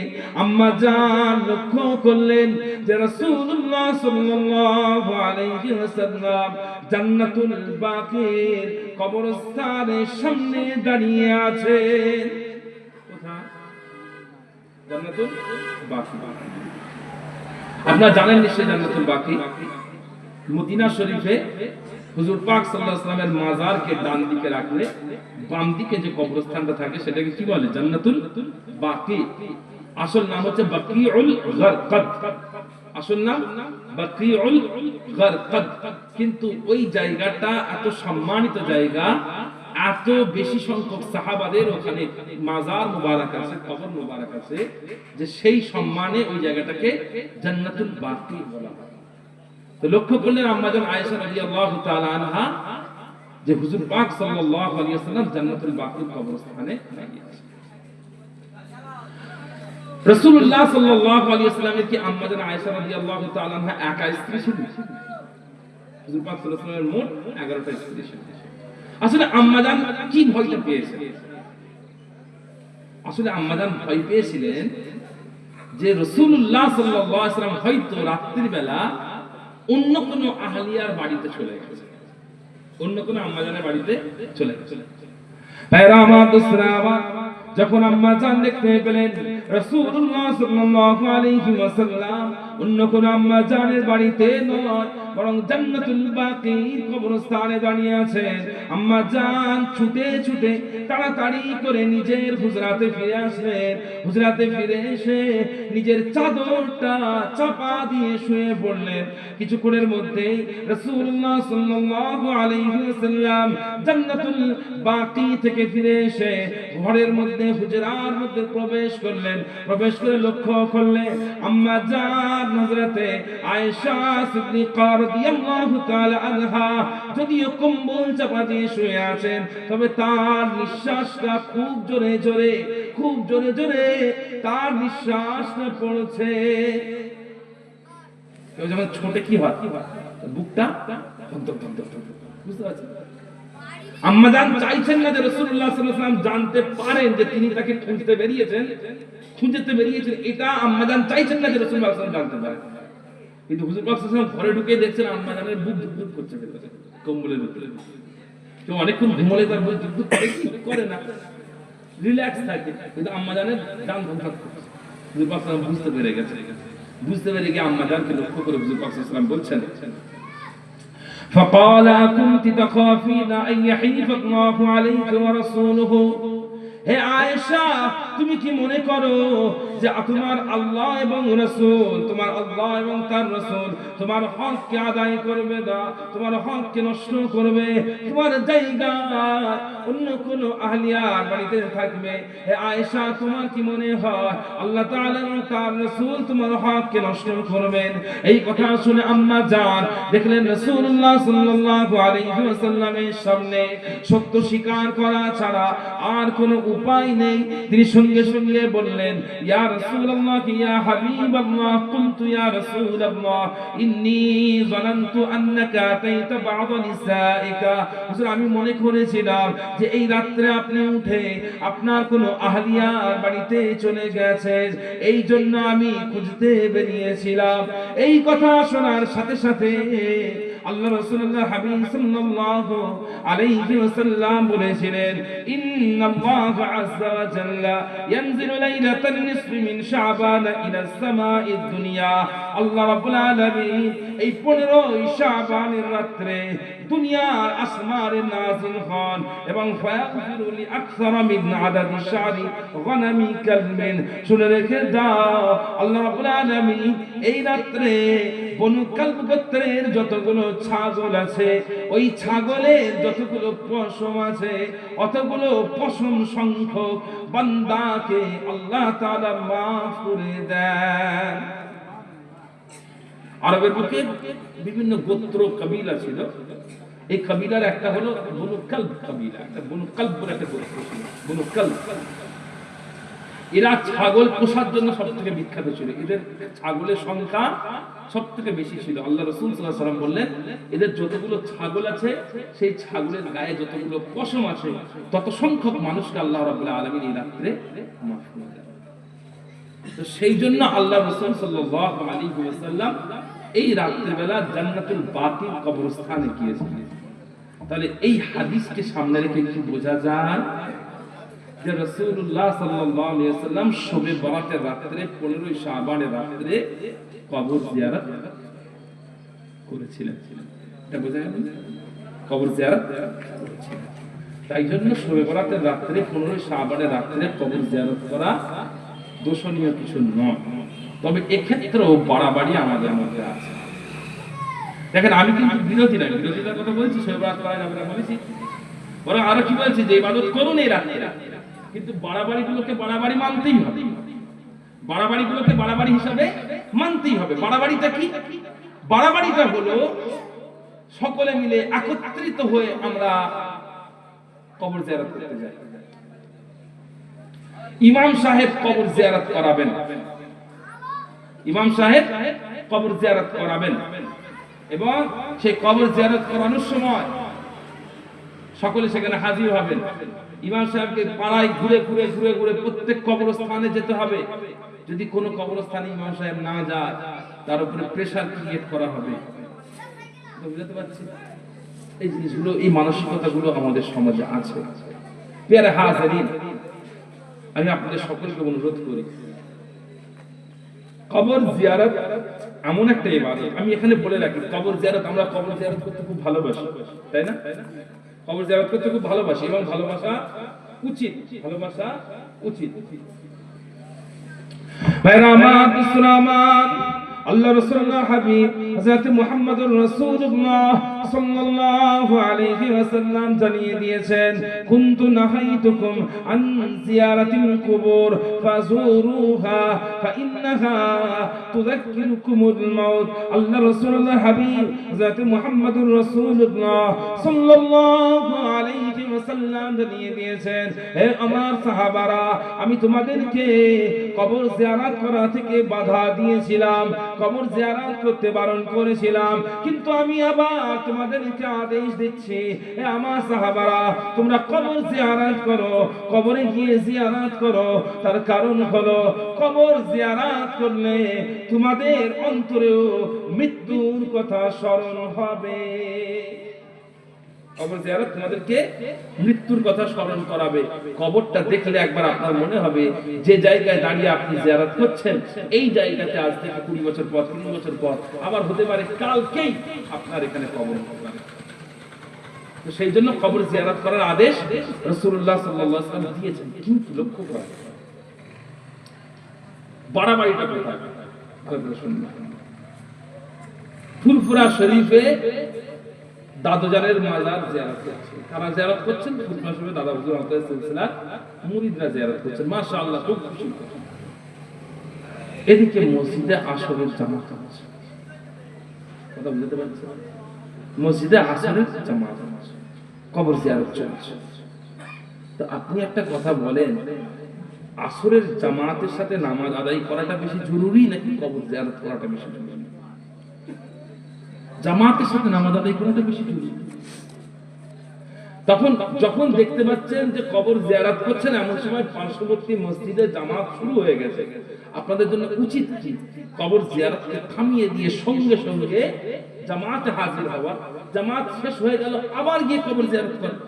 আম্মা জান লক্ষ্য করলেন যে রাসূলুল্লাহ সাল্লাল্লাহু আলাইহি ওয়াসাল্লাম জান্নাতুল বাকির কবরস্থানের সামনে দাঁড়িয়ে আছেন। কোথায়? জান্নাতুল বাকি। আপনারা জানেন নিশ্চয়ই জান্নাতুল বাকি মদিনা শরীফে হুজুর পাক সাল্লাল্লাহু আলাইহি ওয়াসাল্লামের মাজারকে ডান দিকে রাখলে বাম দিকে যে কবরস্থানটা থাকে সেটাকে কি বলে? জান্নাতুল বাকি। আসল নাম হচ্ছে বাকিউল গারকাদ, আসল নাম বাকিউল গারকাদ। কিন্তু ওই জায়গাটা এত সম্মানিত জায়গা, এত বেশি সংখ্যক সাহাবাদের ওখানে মাজার মুবারক আছে, কবর মুবারক আছে, যে সেই সম্মানে ওই জায়গাটাকে জান্নাতুল বাকি বলা হয়। তো লক্ষ্য করলেন আম্মা জান আয়েশা রাদিয়াল্লাহু তাআলা আনহা যে হুজুর পাক সাল্লাল্লাহু আলাইহি ওয়াসাল্লাম জান্নাতুল বাকির কবরস্থানে দাঁড়িয়ে আছেন। রাসূলুল্লাহ সাল্লাল্লাহু আলাইহি ওয়াসাল্লামের কি আম্মা জান আয়েশা রাদিয়াল্লাহু তাআলা আনহা একা স্ত্রী ছিলেন? হুজুর পাক সাল্লাল্লাহু আলাইহি ওয়াসাল্লামের মোট 11টা স্ত্রী ছিল। আসলে আম্মাজান কি ভয়টা পেয়েছেন? আসলে আম্মাজান ভয় পেয়েছিলেন যে রাসূলুল্লাহ সাল্লাল্লাহু আলাইহি ওয়াসাল্লাম হয়তো রাত্রির বেলা অন্য কোন আহলিয়ার বাড়িতে চলে গেছে, অন্য কোন আম্মাজানের বাড়িতে চলে গেছে। ভাইরা আমার, দোস্তরা আমার, যখন আম্মাজান দেখতে পেলেন রাসূলুল্লাহ সাল্লাল্লাহু আলাইহি ওয়াসাল্লাম অন্য কোন আম্মাজানের বাড়িতে নয়, বরং জান্নাতুল বাকি কবরস্থানে দাঁড়িয়ে আছেন, আম্মাজান ছুটে ছুটে তাড়াতাড়ি করে নিজের হুজরাতে ফিরে আসলেন। হুজরাতে ফিরে এসে নিজের চাদরটা চাপা দিয়ে শুয়ে পড়লেন। কিছুক্ষণের মধ্যেই রাসূলুল্লাহ সাল্লাল্লাহু আলাইহি ওয়াসাল্লাম জান্নাতুল বাকি থেকে ফিরে এসে ঘরের মধ্যে হুজরার মধ্যে প্রবেশ করলেন। প্রবেশ করে লক্ষ্য করলেন আম্মাজান হযরতে আয়েশা সিদ্দিকা রাদিয়াল্লাহু তাআলা আনহা যদিও কম্বল চাপা দিয়ে শুয়ে আছেন, তবে তার নিঃশ্বাসটা খুব জোরে জোরে, খুব জোরে জোরে তার নিঃশ্বাসটা পড়ছে। কেউ যখন ছোটে কি হয়, বুকটা ধক ধক ধক ধক, বুঝতে পারছেন? আম্মাজান চাইছেন না যে রাসূলুল্লাহ সাল্লাল্লাহু আলাইহি ওয়াসাল্লাম জানতে পারেন যে তিনি তাকে খুঁজতে বেরিয়েছেন, এটা আম্মাজান চাইছেন না যে রাসূলুল্লাহ সাল্লাল্লাহু আলাইহি ওয়াসাল্লাম জানতে পারেন। কিন্তু হুজুর পাক সাল্লাল্লাহু আলাইহি ওয়াসাল্লাম ঘরে ঢুকে দেখছেন আম্মাজানের বুক ধুক ধুক করছে ভেতরে কম্বলের ভিতরে। তো অনেকক্ষণ ঘুমলে তার বুক ধুক ধুক করে, কি করে না, রিল্যাক্স থাকে, কিন্তু আম্মাজানের ডান ধক করছে। হুজুর পাক সাল্লাল্লাহু আলাইহি ওয়াসাল্লাম বুঝতে পেরে গেছে। বুঝতে পেরে গিয়ে আম্মাজানকে লক্ষ্য করে হুজুর পাক সাল্লাল্লাহু আলাইহি ওয়াসাল্লাম বলছেন فقال كنت تخافين أن يحيف الله عليك ورسوله হে আয়েশা, তুমি কি মনে করো যে তোমার আল্লাহ এবং রাসূল, তোমার আল্লাহ এবং তার রাসূল তোমার হককে আদায় করবে না, তোমার হককে নষ্ট করবে, তোমার জায়গা অন্য কোন আহলিয়ার বাড়িতে থাকবে? হে আয়েশা, তোমার কি মনে হয় আল্লাহ তাআলা এবং তার রাসূল তোমার হককে নষ্ট করবেন? এই কথা শুনে আম্মা জান দেখলেন রাসূলুল্লাহ সাল্লাল্লাহু আলাইহি ওয়াসাল্লামের সামনে সত্য স্বীকার করা ছাড়া আর কোনো উপায় নেই। তিনি সঙ্গে সঙ্গে বললেন, ইয়া রাসূলুল্লাহ, ইয়া হাবিবাল্লাহ, কুনতু ইয়া রাসূলুল্লাহ ইন্নী যানানতু আন্নাকা আতাইতা বা'দ নিসাইকা। হুজুর, আমি মনে করেছিলাম যে এই রাত্রে আপনি উঠে আপনার কোনো আহলিয়ার বাড়িতে চলে গেছেন, এই জন্য আমি খুঁজতে বেরিয়েছিলাম। এই কথা শোনার সাথে সাথে আল্লাহ রাসূলুল্লাহ হাবিব সাল্লাল্লাহু আলাইহি ওয়াসাল্লাম বলেছিলেন, ইন্নাল্লাহা আযজা ওয়া জাল্লা ইয়ানজিলু লাইলাতান নিসফি মিন শাবান ইলা সামাঈদ দুনিয়া। আল্লাহ রাব্বুল আলামিন এই 15ই শাবানের রাতে দুনিয়ার আসমানে নাযিল হন এবং ফায়াগফিরু লি আকসারা মিন আদাদি শারি গনামি কালমিন। শুনে রেখে দাও, আল্লাহ রাব্বুল আলামিন এই রাতে বনু কালব গোত্রের যতগুলো ছাগল আছে, ওই ছাগলের যতগুলো পশম আছে, অতগুলো পশম সংখ্যক বান্দাকে আল্লাহ তাআলা মাফ করে দেন। আরবের বুকে বিভিন্ন গোত্র কবিলা ছিল। এই কবিলার একটা হলো বনু কালব কবিলা, একটা বনু কালব বলে একটা গোত্র ছিল, বনু কালব। এরা ছাগল পোষার জন্য সবথেকে বিখ্যাত ছিল। এদের ছাগলের সংখ্যা সবথেকে বেশি ছিল। আল্লাহ রাসূল সাল্লাল্লাহু আলাইহি ওয়াসাল্লাম বললেন, এদের যতগুলো ছাগল আছে, সেই ছাগলের গায়ে যতগুলো পশম আছে, তত সংখ্যক মানুষকে আল্লাহ রাব্বুল আলামিন এই রাত্রে মাফ করে দেন। তো সেই জন্য আল্লাহ রাসূল সাল্লাল্লাহু আলাইহি ওয়াসাল্লাম এই রাত্রি বেলা জান্নাতুল বাকি কবরস্থানে গিয়েছিলেন। তাহলে এই হাদিসকে সামনে রেখে কি বোঝা যায় যে রাসূলুল্লাহ সাল্লাল্লাহু আলাইহি ওয়াসাল্লাম শবে বরাতের রাতে 15ই শাবানের রাতে কবর জিয়ারত করেছিলেন। এটা বোঝা গেল, কবর জিয়ারত করেছিলেন। তাই জন্য শবে বরাতের রাতে 15ই শাবানের রাতে কবর জিয়ারত করা দোষণীয় কিছু নয়। তবে এক্ষেত্রেও বাড়াবাড়ি আমাদের মধ্যে আছে। দেখেন, আমি কিন্তু বিরোধী না, বিরোধিতার কথা বলছি, শবে বরাত করা যাবে না বলেছি, বরং আরো কি বলছি যে ইবাদত করুন এই রাতে, কিন্তু বাড়াবাড়িগুলোকে বাড়াবাড়ি মানতেই হবে, বাড়াবাড়িগুলোকে বাড়াবাড়ি হিসাবে মানতেই হবে। বাড়াবাড়িটা কি? বাড়াবাড়িটা হলো সকলে মিলে একত্রিত হয়ে আমরা কবর জিয়ারত করতে যাই। ইমাম সাহেব কবর জিয়ারত করাবেন, ইমাম সাহেব কবর জিয়ারত করাবেন, এবং সেই কবর জিয়ারত করানোর সময় সকলে সেখানে হাজির হবেন। ইমাম সাহেবকে পাড়ায় ঘুরে ঘুরে ঘুরে ঘুরে প্রত্যেক কবরস্থানে যেতে হবে। যদি কোনো কবরস্থানে ইমাম সাহেব না যায়, তার উপরে প্রেসার ক্রিয়েট করা হবে। বুঝতে পারছি? এই জিনিসগুলো, এই মানসিকতাগুলো আমাদের সমাজে আছে। প্রিয় হাজিরিন, আমি আপনাদের সকলকে অনুরোধ করি, কবর জিয়ারত এমন একটা ইবাদত। আমি এখানে বলে রাখি, কবর জিয়ারত, আমরা কবর জিয়ারত করতে খুব ভালোবাসি, তাই না? কবর জিয়ারত করতে খুব ভালোবাসি এবং ভালোবাসা উচিত, ভালোবাসা উচিত। ভাইরা আমার, বিশ্বরা আমার, আল্লাহ রাসূলুল্লাহ হাবিব হযরত মুহাম্মদুর রাসূলুল্লাহ সাল্লাল্লাহু আলাইহি ওয়াসাল্লাম জানিয়ে দিয়েছেন, কুনতু নাহাইতুকুম আন জিয়ারাতিল কুবুর ফাজুরুহা ফাইন্নাহা তুযাক্কিরুকুমুল মাউত। আল্লাহ রাসূলুল্লাহ হাবিব হযরত মুহাম্মদুর রাসূলুল্লাহ সাল্লাল্লাহু আলাইহি ওয়াসাল্লাম জানিয়ে দিয়েছেন, হে আমার সাহাবারা, আমি তোমাদেরকে কবর জিয়ারত করা থেকে বাধা দিয়েছিলাম, কবর জিয়ারত করতে বারণ করেছিলাম, কিন্তু আমি আবার তোমাদেরকে আদেশ দিচ্ছি, হে আমার সাহাবারা, তোমরা কবর জিয়ারত করো, কবরে গিয়ে জিয়ারত করো। তার কারণ হলো, কবর জিয়ারত করলে তোমাদের অন্তরেও মৃত্যুর কথা স্মরণ হবে। কবর জিয়ারত তোমাদেরকে মৃত্যুর কথা স্মরণ করাবে। কবরটা দেখলে একবার আপনার মনে হবে, যে জায়গায় দাঁড়িয়ে আপনি জিয়ারত করছেন, এই জায়গাতে আজ থেকে 20 বছর পর, 30 বছর পর, আবার হতে পারে কালকেই আপনার এখানে কবর হবে। তো সেই জন্য কবর জিয়ারত করার আদেশ রাসূলুল্লাহ সাল্লাল্লাহু আলাইহি ওয়াসাল্লাম দিয়েছেন। কিন্তু লক্ষ্য করা, বাড়াবাড়িটা কোথায়? ফুরফুরা শরীফে দাদুজানের মাজার জিয়ারত করছেন। কারা জিয়ারত করছেন? ফুরফুরা শরীফে দাদা হুজুর আমাদের সিলসিলার মুরিদরা জিয়ারত করছেন। মাশাআল্লাহ, খুব খুশি। এদিকে মসজিদে আসরের জামাত আছে। কথা বুঝতে পারছেন? মসজিদে আসরের জামাত আছে, কবর জিয়ারত চলছে। তো আপনি একটা কথা বলেন, আসরের জামাতের সাথে নামাজ আদায় করাটা বেশি জরুরি নাকি কবর জিয়ারত করাটা বেশি জরুরি? জামাতের সাথে নামাজ আদায় করাটা বেশি জরুরি। তখন যখন দেখতে পাচ্ছেন যে কবর জিয়ারত করছেন, এমন সময় পার্শ্ববর্তী মসজিদে জামাত শুরু হয়ে গেছে, আপনাদের জন্য উচিত কি কবর জিয়ারতকে থামিয়ে দিয়ে সঙ্গে সঙ্গে জামাতে হাজির হওয়া। জামাত শেষ হয়ে গেল, আবার গিয়ে কবর জিয়ারত করেন।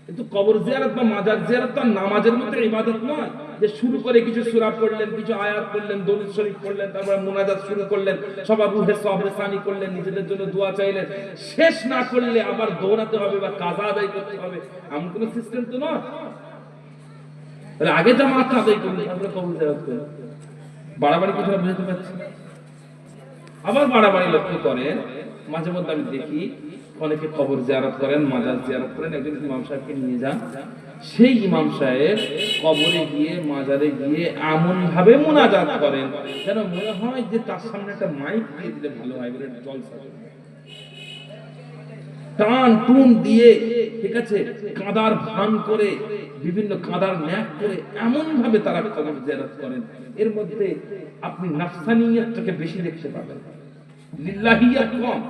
কিন্তু কবর জিয়ারত বা মাজার জিয়ারত তো নামাজের মতো ইবাদত নয়, যে শুরু করে কিছু সূরা পড়লেন, কিছু আয়াত পড়লেন, দরুদ শরীফ পড়লেন, তারপর মুনাজাত শুরু করলেন, সবার রুহে সওয়াবে সানি করলেন, নিজেদের জন্য দোয়া চাইলেন, শেষ না করলে আবার দৌড়াতে হবে বা কাজা আদায় করতে হবে, এমন কোনো সিস্টেম তো নয়। তাহলে আগে জামাত আদায় করলেন, তারপরে কবর জিয়ারত করলেন। বাড়াবাড়ি কথা বুঝতে পারছি। আবার বাড়াবাড়ি লক্ষ্য করেন, মাঝে মধ্যে আমি দেখি অনেকে কবর জিয়ারত করেন, মাজার জিয়ারত করেন, একজন ইমাম সাহেবকে নিয়ে যান, সেই ইমাম সাহেব কবরে গিয়ে, মাজারে গিয়ে এমন ভাবে মুনাজাত করেন যেন মনে হয় যে তার সামনে একটা মাইক দিয়ে দিলে ভালো হয়, বলে জলসা টান টুন দিয়ে, ঠিক আছে, কাঁদার ভান করে, বিভিন্ন কাঁদার ন্যাক করে এমন ভাবে তারা কবর জিয়ারত করেন, এর মধ্যে আপনি নাফসানিয়তটাকে বেশি দেখতে পাবেন, লিল্লাহিয়াত কম।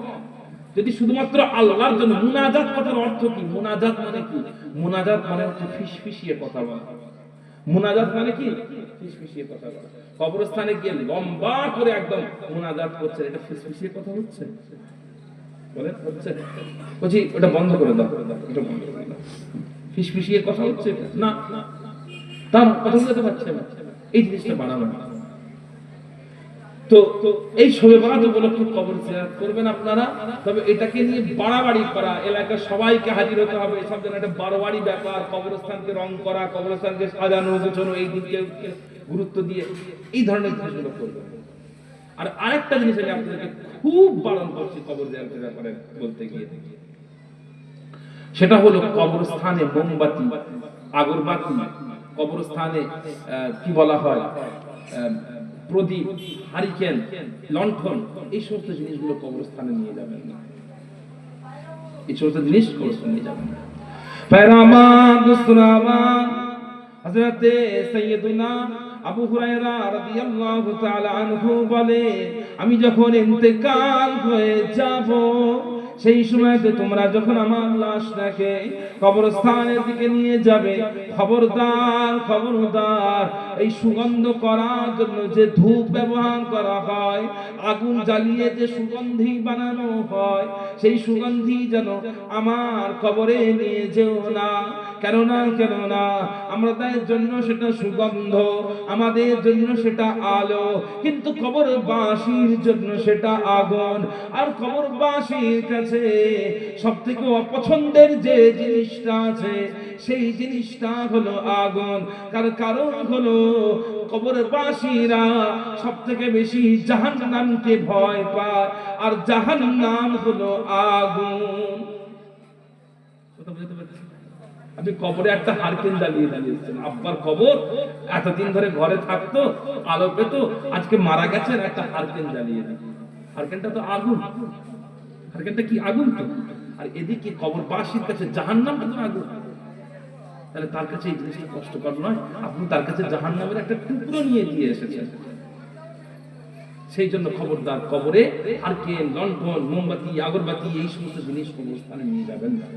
যদি শুধুমাত্র আল্লাহর জন্য, মুনাজাত কথার অর্থ কি? মুনাজাত মানে কি? মুনাজাত মানে হচ্ছে ফিসফিসিয়ে কথা বলা। মুনাজাত মানে কি? ফিসফিসিয়ে কথা বলা। কবরস্থানে গিয়ে লম্বা করে একদম মুনাজাত করছে, এটা ফিসফিসিয়ে কথা হচ্ছে? বলেন হচ্ছে? বলছি ওটা বন্ধ করে দাও, ওটা বন্ধ করে দাও। ফিসফিসিয়ে কথা হচ্ছে না, তার কথা বলতে পারছে না, এই জিনিসটা বাড়ানো। তো এই শবে বরাত উপলক্ষে কবর জিয়ারত করবেন আপনারা, তবে এটাকে নিয়ে বাড়াবাড়ি করা, এলাকার সবাইকে হাজির হতে হবে, সব যেন একটা বারোয়ারি ব্যাপার, কবরস্থানকে রং করা, কবরস্থানকে সাজানো গোছানো, এই দিকে গুরুত্ব দিয়ে এই ধরনের জিনিসগুলো করবেন। আর আরেকটা জিনিস আমি আপনাদেরকে খুব বারণ করছি কবর জিয়ারতের ব্যাপারে বলতে গিয়ে, সেটা হলো কবরস্থানে মোমবাতি, আগরবাতি, কবরস্থানে কি বলা হয়, প্রদীপ, হারিকেন, লণ্ঠন, এই সমস্ত জিনিসগুলো কবরস্থানে নিয়ে যাবেন না। এই সমস্ত জিনিস কবরস্থানে নিয়ে যাবেন না। হযরতে সাইয়্যিদুনা আবু হুরায়রা রাদিয়াল্লাহু তাআলা আনহু বলে, আমি যখন ইন্তেকাল হয়ে যাব সেই সময়তে তোমরা যখন আমার লাশটাকে কবরস্থানের দিকে নিয়ে যাবে, খবরদার খবরদার এই সুগন্ধ করার জন্য যে ধূপ ব্যবহার করা হয়, আগুন জ্বালিয়ে যে সুগন্ধি বানানো হয়, সেই সুগন্ধি যেন আমার কবরে নিয়ে যেও না। কেননা আমাদের জন্য সেটা সুগন্ধ, আমাদের জন্য সেটা আলো, কিন্তু কবরবাসীর জন্য সেটা আগুন। আর কবরবাসীর কাছে সবথেকে অপছন্দের যে জিনিসটা আছে সেই জিনিসটা হলো আগুন। কারণ হলো কবরবাসীরা সবথেকে বেশি জাহান্নামকে ভয় পায়, আর জাহান্নাম হলো আগুন। কথা বুঝতে পারছেন? আপনি কবরে একটা হারকেল জ্বালিয়ে দিয়েছেন, আব্বার কবর এতদিন ধরে ঘরে থাকতো, আলো পেত, আজকে মারা গেছেন, একটা হারকেল জ্বালিয়ে দিন। হারকেলটা তো আগুন, হারকেলটা কি আগুন তো। আর এদিকে কবরবাসীর কাছে জাহান্নামটা তো আগুন। তাহলে তার কাছে এই জিনিসটা কষ্টকর নয়? আপনি তার কাছে জাহান্নামের একটা টুকরো নিয়ে দিয়ে এসেছেন। সেই জন্য খবরদার কবরে হারকেল, লণ্ঠন, মোমবাতি, আগরবাতি এই সমস্ত জিনিস কবরস্থানে নিয়ে যাবেন না।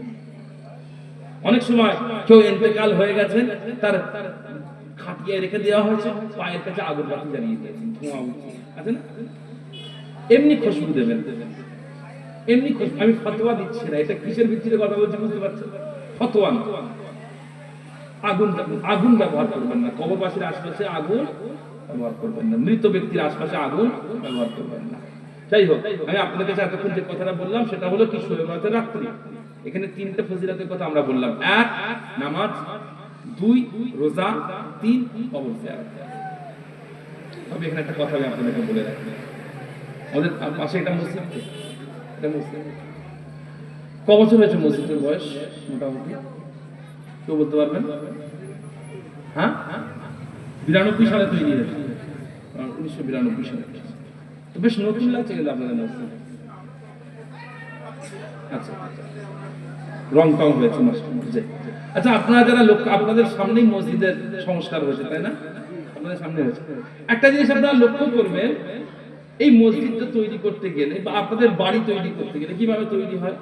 অনেক সময় কেউ ইন্তেকাল হয়ে গেছে, তার খাটিয়ে রেখে দেওয়া হয়েছে, পায়ের কাছে আগরবাতি জ্বালিয়ে দিয়েছেন, ধোঁয়া উঠছে, আছে না? এমনি খুশবু দেবেন, এমনি খুশবু। আমি ফতোয়া দিচ্ছি না, এটা কিসের ভিত্তিতে কথা বলছি বুঝতে পারছেন? ফতোয়া না। আগুন ব্যবহার করবেন না, কবরবাসীর আশপাশে আগুন ব্যবহার করবেন না, মৃত ব্যক্তির আশপাশে আগুন ব্যবহার করবেন না। যাই হোক, আমি আপনাদের কাছে এতক্ষণ যে কথাটা বললাম সেটা হলো কি, শবে বরাতের রাত্রি। এখানে তিনটা ফজিলতের কথা আমরা বললাম: 1 নামাজ, 2 রোজা, 3 কবর জিয়ারত। তবে এখানে একটা কথা আমি আপনাদেরকে বলে রাখি, আমাদের পাশে একটা মসজিদ, এটা মসজিদ ক বছর হয়েছে মসজিদের বয়স মোটামুটি কেউ বলতে পারবেন? হ্যাঁ, 92 সালে তৈরি হয়েছে, 1992 সালে। তো বেশ নতুন লাগছে কিন্তু আপনাদের মসজিদ। আচ্ছা, রং টং হয়েছে মসজিদে। আচ্ছা, আপনারা যারা লোক, আপনাদের সামনেই মসজিদের সংস্কার হয়েছে, তাই না? আপনাদের সামনে হয়েছে। একটা জিনিস আপনারা লক্ষ্য করবেন, এই মসজিদটা তৈরি করতে গেলে বা আপনাদের বাড়ি তৈরি করতে গেলে কিভাবে তৈরি হয়?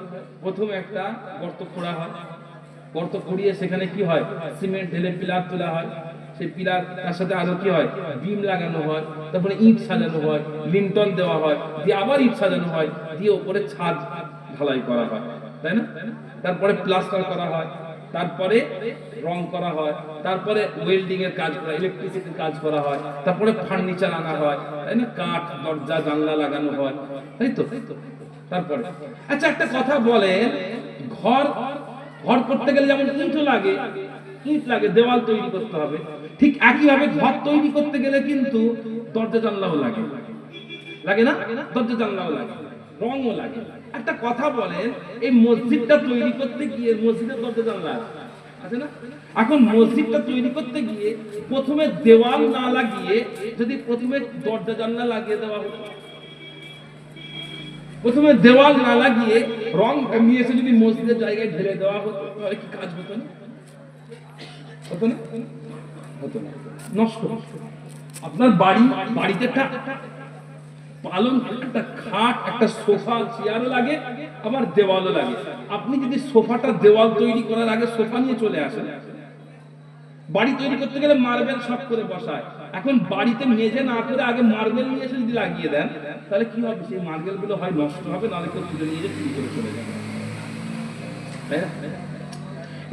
প্রথমে একটা গর্ত খোঁড়া হয়, গর্ত খুঁড়িয়ে সেখানে কি হয়, সিমেন্ট ঢেলে পিলার তোলা হয়, সেই পিলার তার সাথে আরো কি হয়, বিম লাগানো হয়, তারপরে ইট সাজানো হয়, লিন্টন দেওয়া হয়, দিয়ে আবার ইট সাজানো হয়, দিয়ে উপরে ছাদ ঢালাই করা হয়, তাই না? তারপরে প্লাস্টার করা হয়, তারপরে রং করা হয়, তারপরে ওয়েল্ডিং এর কাজ করা, ইলেকট্রিসিটির কাজ করা হয়, তারপরে ফার্নিচার আনা হয়, তাই না? কাঠ, দরজা, জানলা লাগানো হয়, তাই তো? তারপরে আচ্ছা একটা কথা বলেন, ঘর করতে গেলে যেমন ইট লাগে, দেওয়াল তৈরি করতে হবে, ঠিক একইভাবে ঘর তৈরি করতে গেলে কিন্তু দরজা জানলাও লাগে না? দরজা জানলাও লাগে, রঙও লাগে। একটা কথা বলেন, এই মসজিদটা তৈরি করতে গিয়ে মসজিদের দরজা জানলা আছে না? এখন মসজিদটা তৈরি করতে গিয়ে প্রথমে দেওয়াল না লাগিয়ে যদি প্রথমে দরজা জানলা লাগিয়ে দেওয়া হতো, প্রথমে দেওয়াল না লাগিয়ে রং নিয়ে এসে যদি মসজিদের জায়গায় ঢেলে দেওয়া হতো, তাহলে কি কাজ হতো না? হতো না? হতো না, নষ্ট। আপনার বাড়িতে একটা পালং, একটা খাট, একটা সোফা, চেয়ারও লাগে, আবার দেওয়ালও লাগে। আপনি যদি সোফাটা দেওয়াল তৈরি করার আগে সোফা নিয়ে চলে আসেন, বাড়ি তৈরি করতে গেলে মার্বেল সব করে বসায়, এখন বাড়িতে মেঝে না করে আগে মার্বেল নিয়ে এসে যদি লাগিয়ে দেন, তাহলে কি হবে? সেই মার্বেল গুলো হয় নষ্ট হবে, নাহলে কেউ তুলে নিয়ে চুরি করে চলে যাবে।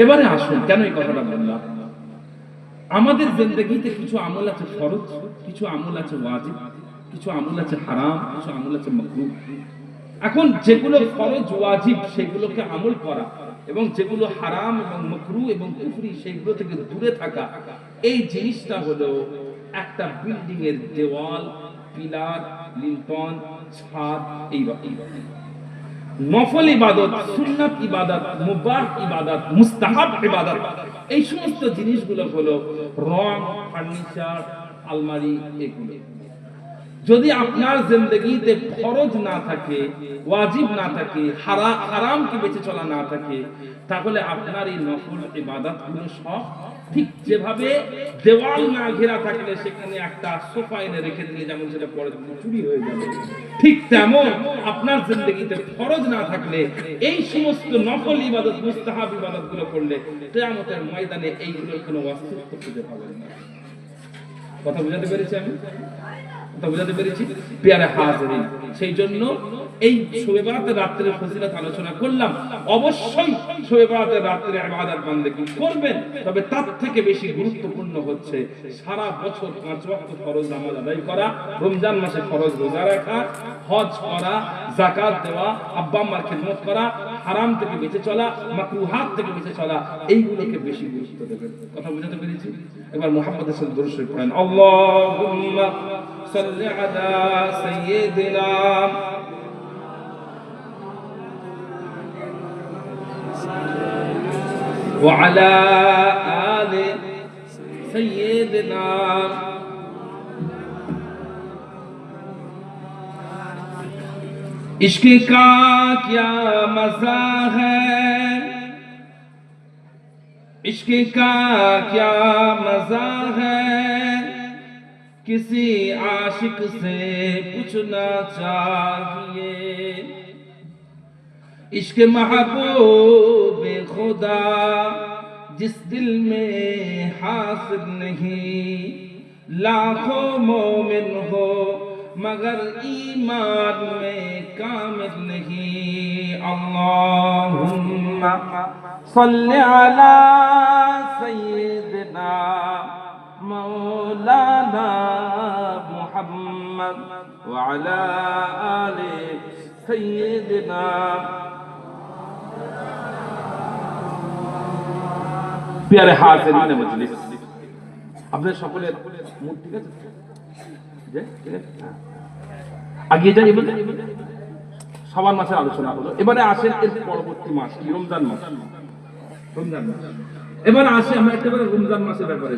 এবারে আসুন, কেন এই কথাটা বললাম? আমাদের জিন্দেগিতে কিছু আমল আছে ফরজ, কিছু আমল আছে ওয়াজিব, কিছু আমল আছে হারাম, কিছু আমল আছে মাকরুহ। এখন যেগুলো ফরজ ওয়াজিব সেগুলোকে আমল করা, এবং যেগুলো হারাম এবং মাকরুহ এবং কুফরি সেগুলো থেকে দূরে থাকা, এই জিনিসটা হলো একটা বিল্ডিং এর দেওয়াল, পিলার, লিন্টন, ছাদ, এই রকম। নফল ইবাদত, সুন্নাত ইবাদত, মুবাহ ইবাদত, মুস্তাহাব ইবাদত, এই সমস্ত জিনিসগুলো হলো রং, ফার্নিচার, আলমারি, এগুলো। যদি আপনার জিন্দেগিতে ফরজ না থাকে, ওয়াজিব না থাকে, হারাম কি বেঁচে চলা না থাকে, তাহলে আপনার এই নফল ইবাদতগুলো সব ঠিক যেভাবে দেওয়াল না ঘেরা থাকলে সেখানে একটা সোফা এনে রেখে দিলে যেমন সেটা পরে চুরি হয়ে যাবে, ঠিক তেমন আপনার জিন্দেগিতে ফরজ না থাকলে এই সমস্ত নফল ইবাদত, মুস্তাহাব ইবাদত গুলো করলে কিয়ামতের ময়দানে এইগুলোর কোনো অস্তিত্ব খুঁজে পাবেন না। কথা বুঝাতে পেরেছি আমি? কথা বুঝাতে পেরেছি? প্রিয় হাজিরিন, সেই জন্য এই শবে বরাতের রাত্রের ফজিলত আলোচনা করলাম। অবশ্যই শবে বরাতের রাত্রে ইবাদত বান্দেগি করবেন, তবে তার থেকে বেশি গুরুত্বপূর্ণ হচ্ছে সারা বছর 5 ওয়াক্ত ফরজ নামাজ আদায় করা, রমজান মাসে ফরজ রোজা রাখা, হজ করা, যাকাত দেওয়া, আব্বা আম্মার খিদমত করা, হারাম থেকে বেঁচে চলা, মাকরুহাত থেকে বেঁচে চলা, এইগুলোকে বেশি গুরুত্ব দেবেন। কথা বুঝাতে পেরেছি? এবার মুহাম্মদ সাল্লাল্লাহু আলাইহি ওয়াসাল্লাম দরুদ শরীফ পড়েন। আল্লাহুম্মা সাল্লি আলা সাইয়্যিদিনা ওয়া আলা আলি সাইয়্যিদিনা इश्क का क्या मजा है, इश्क का क्या मजा है, किसी आशिक से पूछना चाहिए। इश्क महबूब खुदा जिस दिल में हासिल नहीं, लाखों मोमिन हो मगर ईमान में कामिल नहीं। अल्लाहुम्मा सल्ली अला सय्यिदिना मौलाना मुहम्मद व अला आलि सय्यिदिना। प्यारे हाज़िरीन मजलिस, আপনাদের সকলের মুড ঠিক আছে? আগিয়ে যাই। শাবান মাসের আলোচনা হলো, এবারে আসেন এর পরবর্তী মাস কি? রমজান মাস। রমজান মাস। এবার আসে আমরা একেবারে রমজান মাসের ব্যাপারে।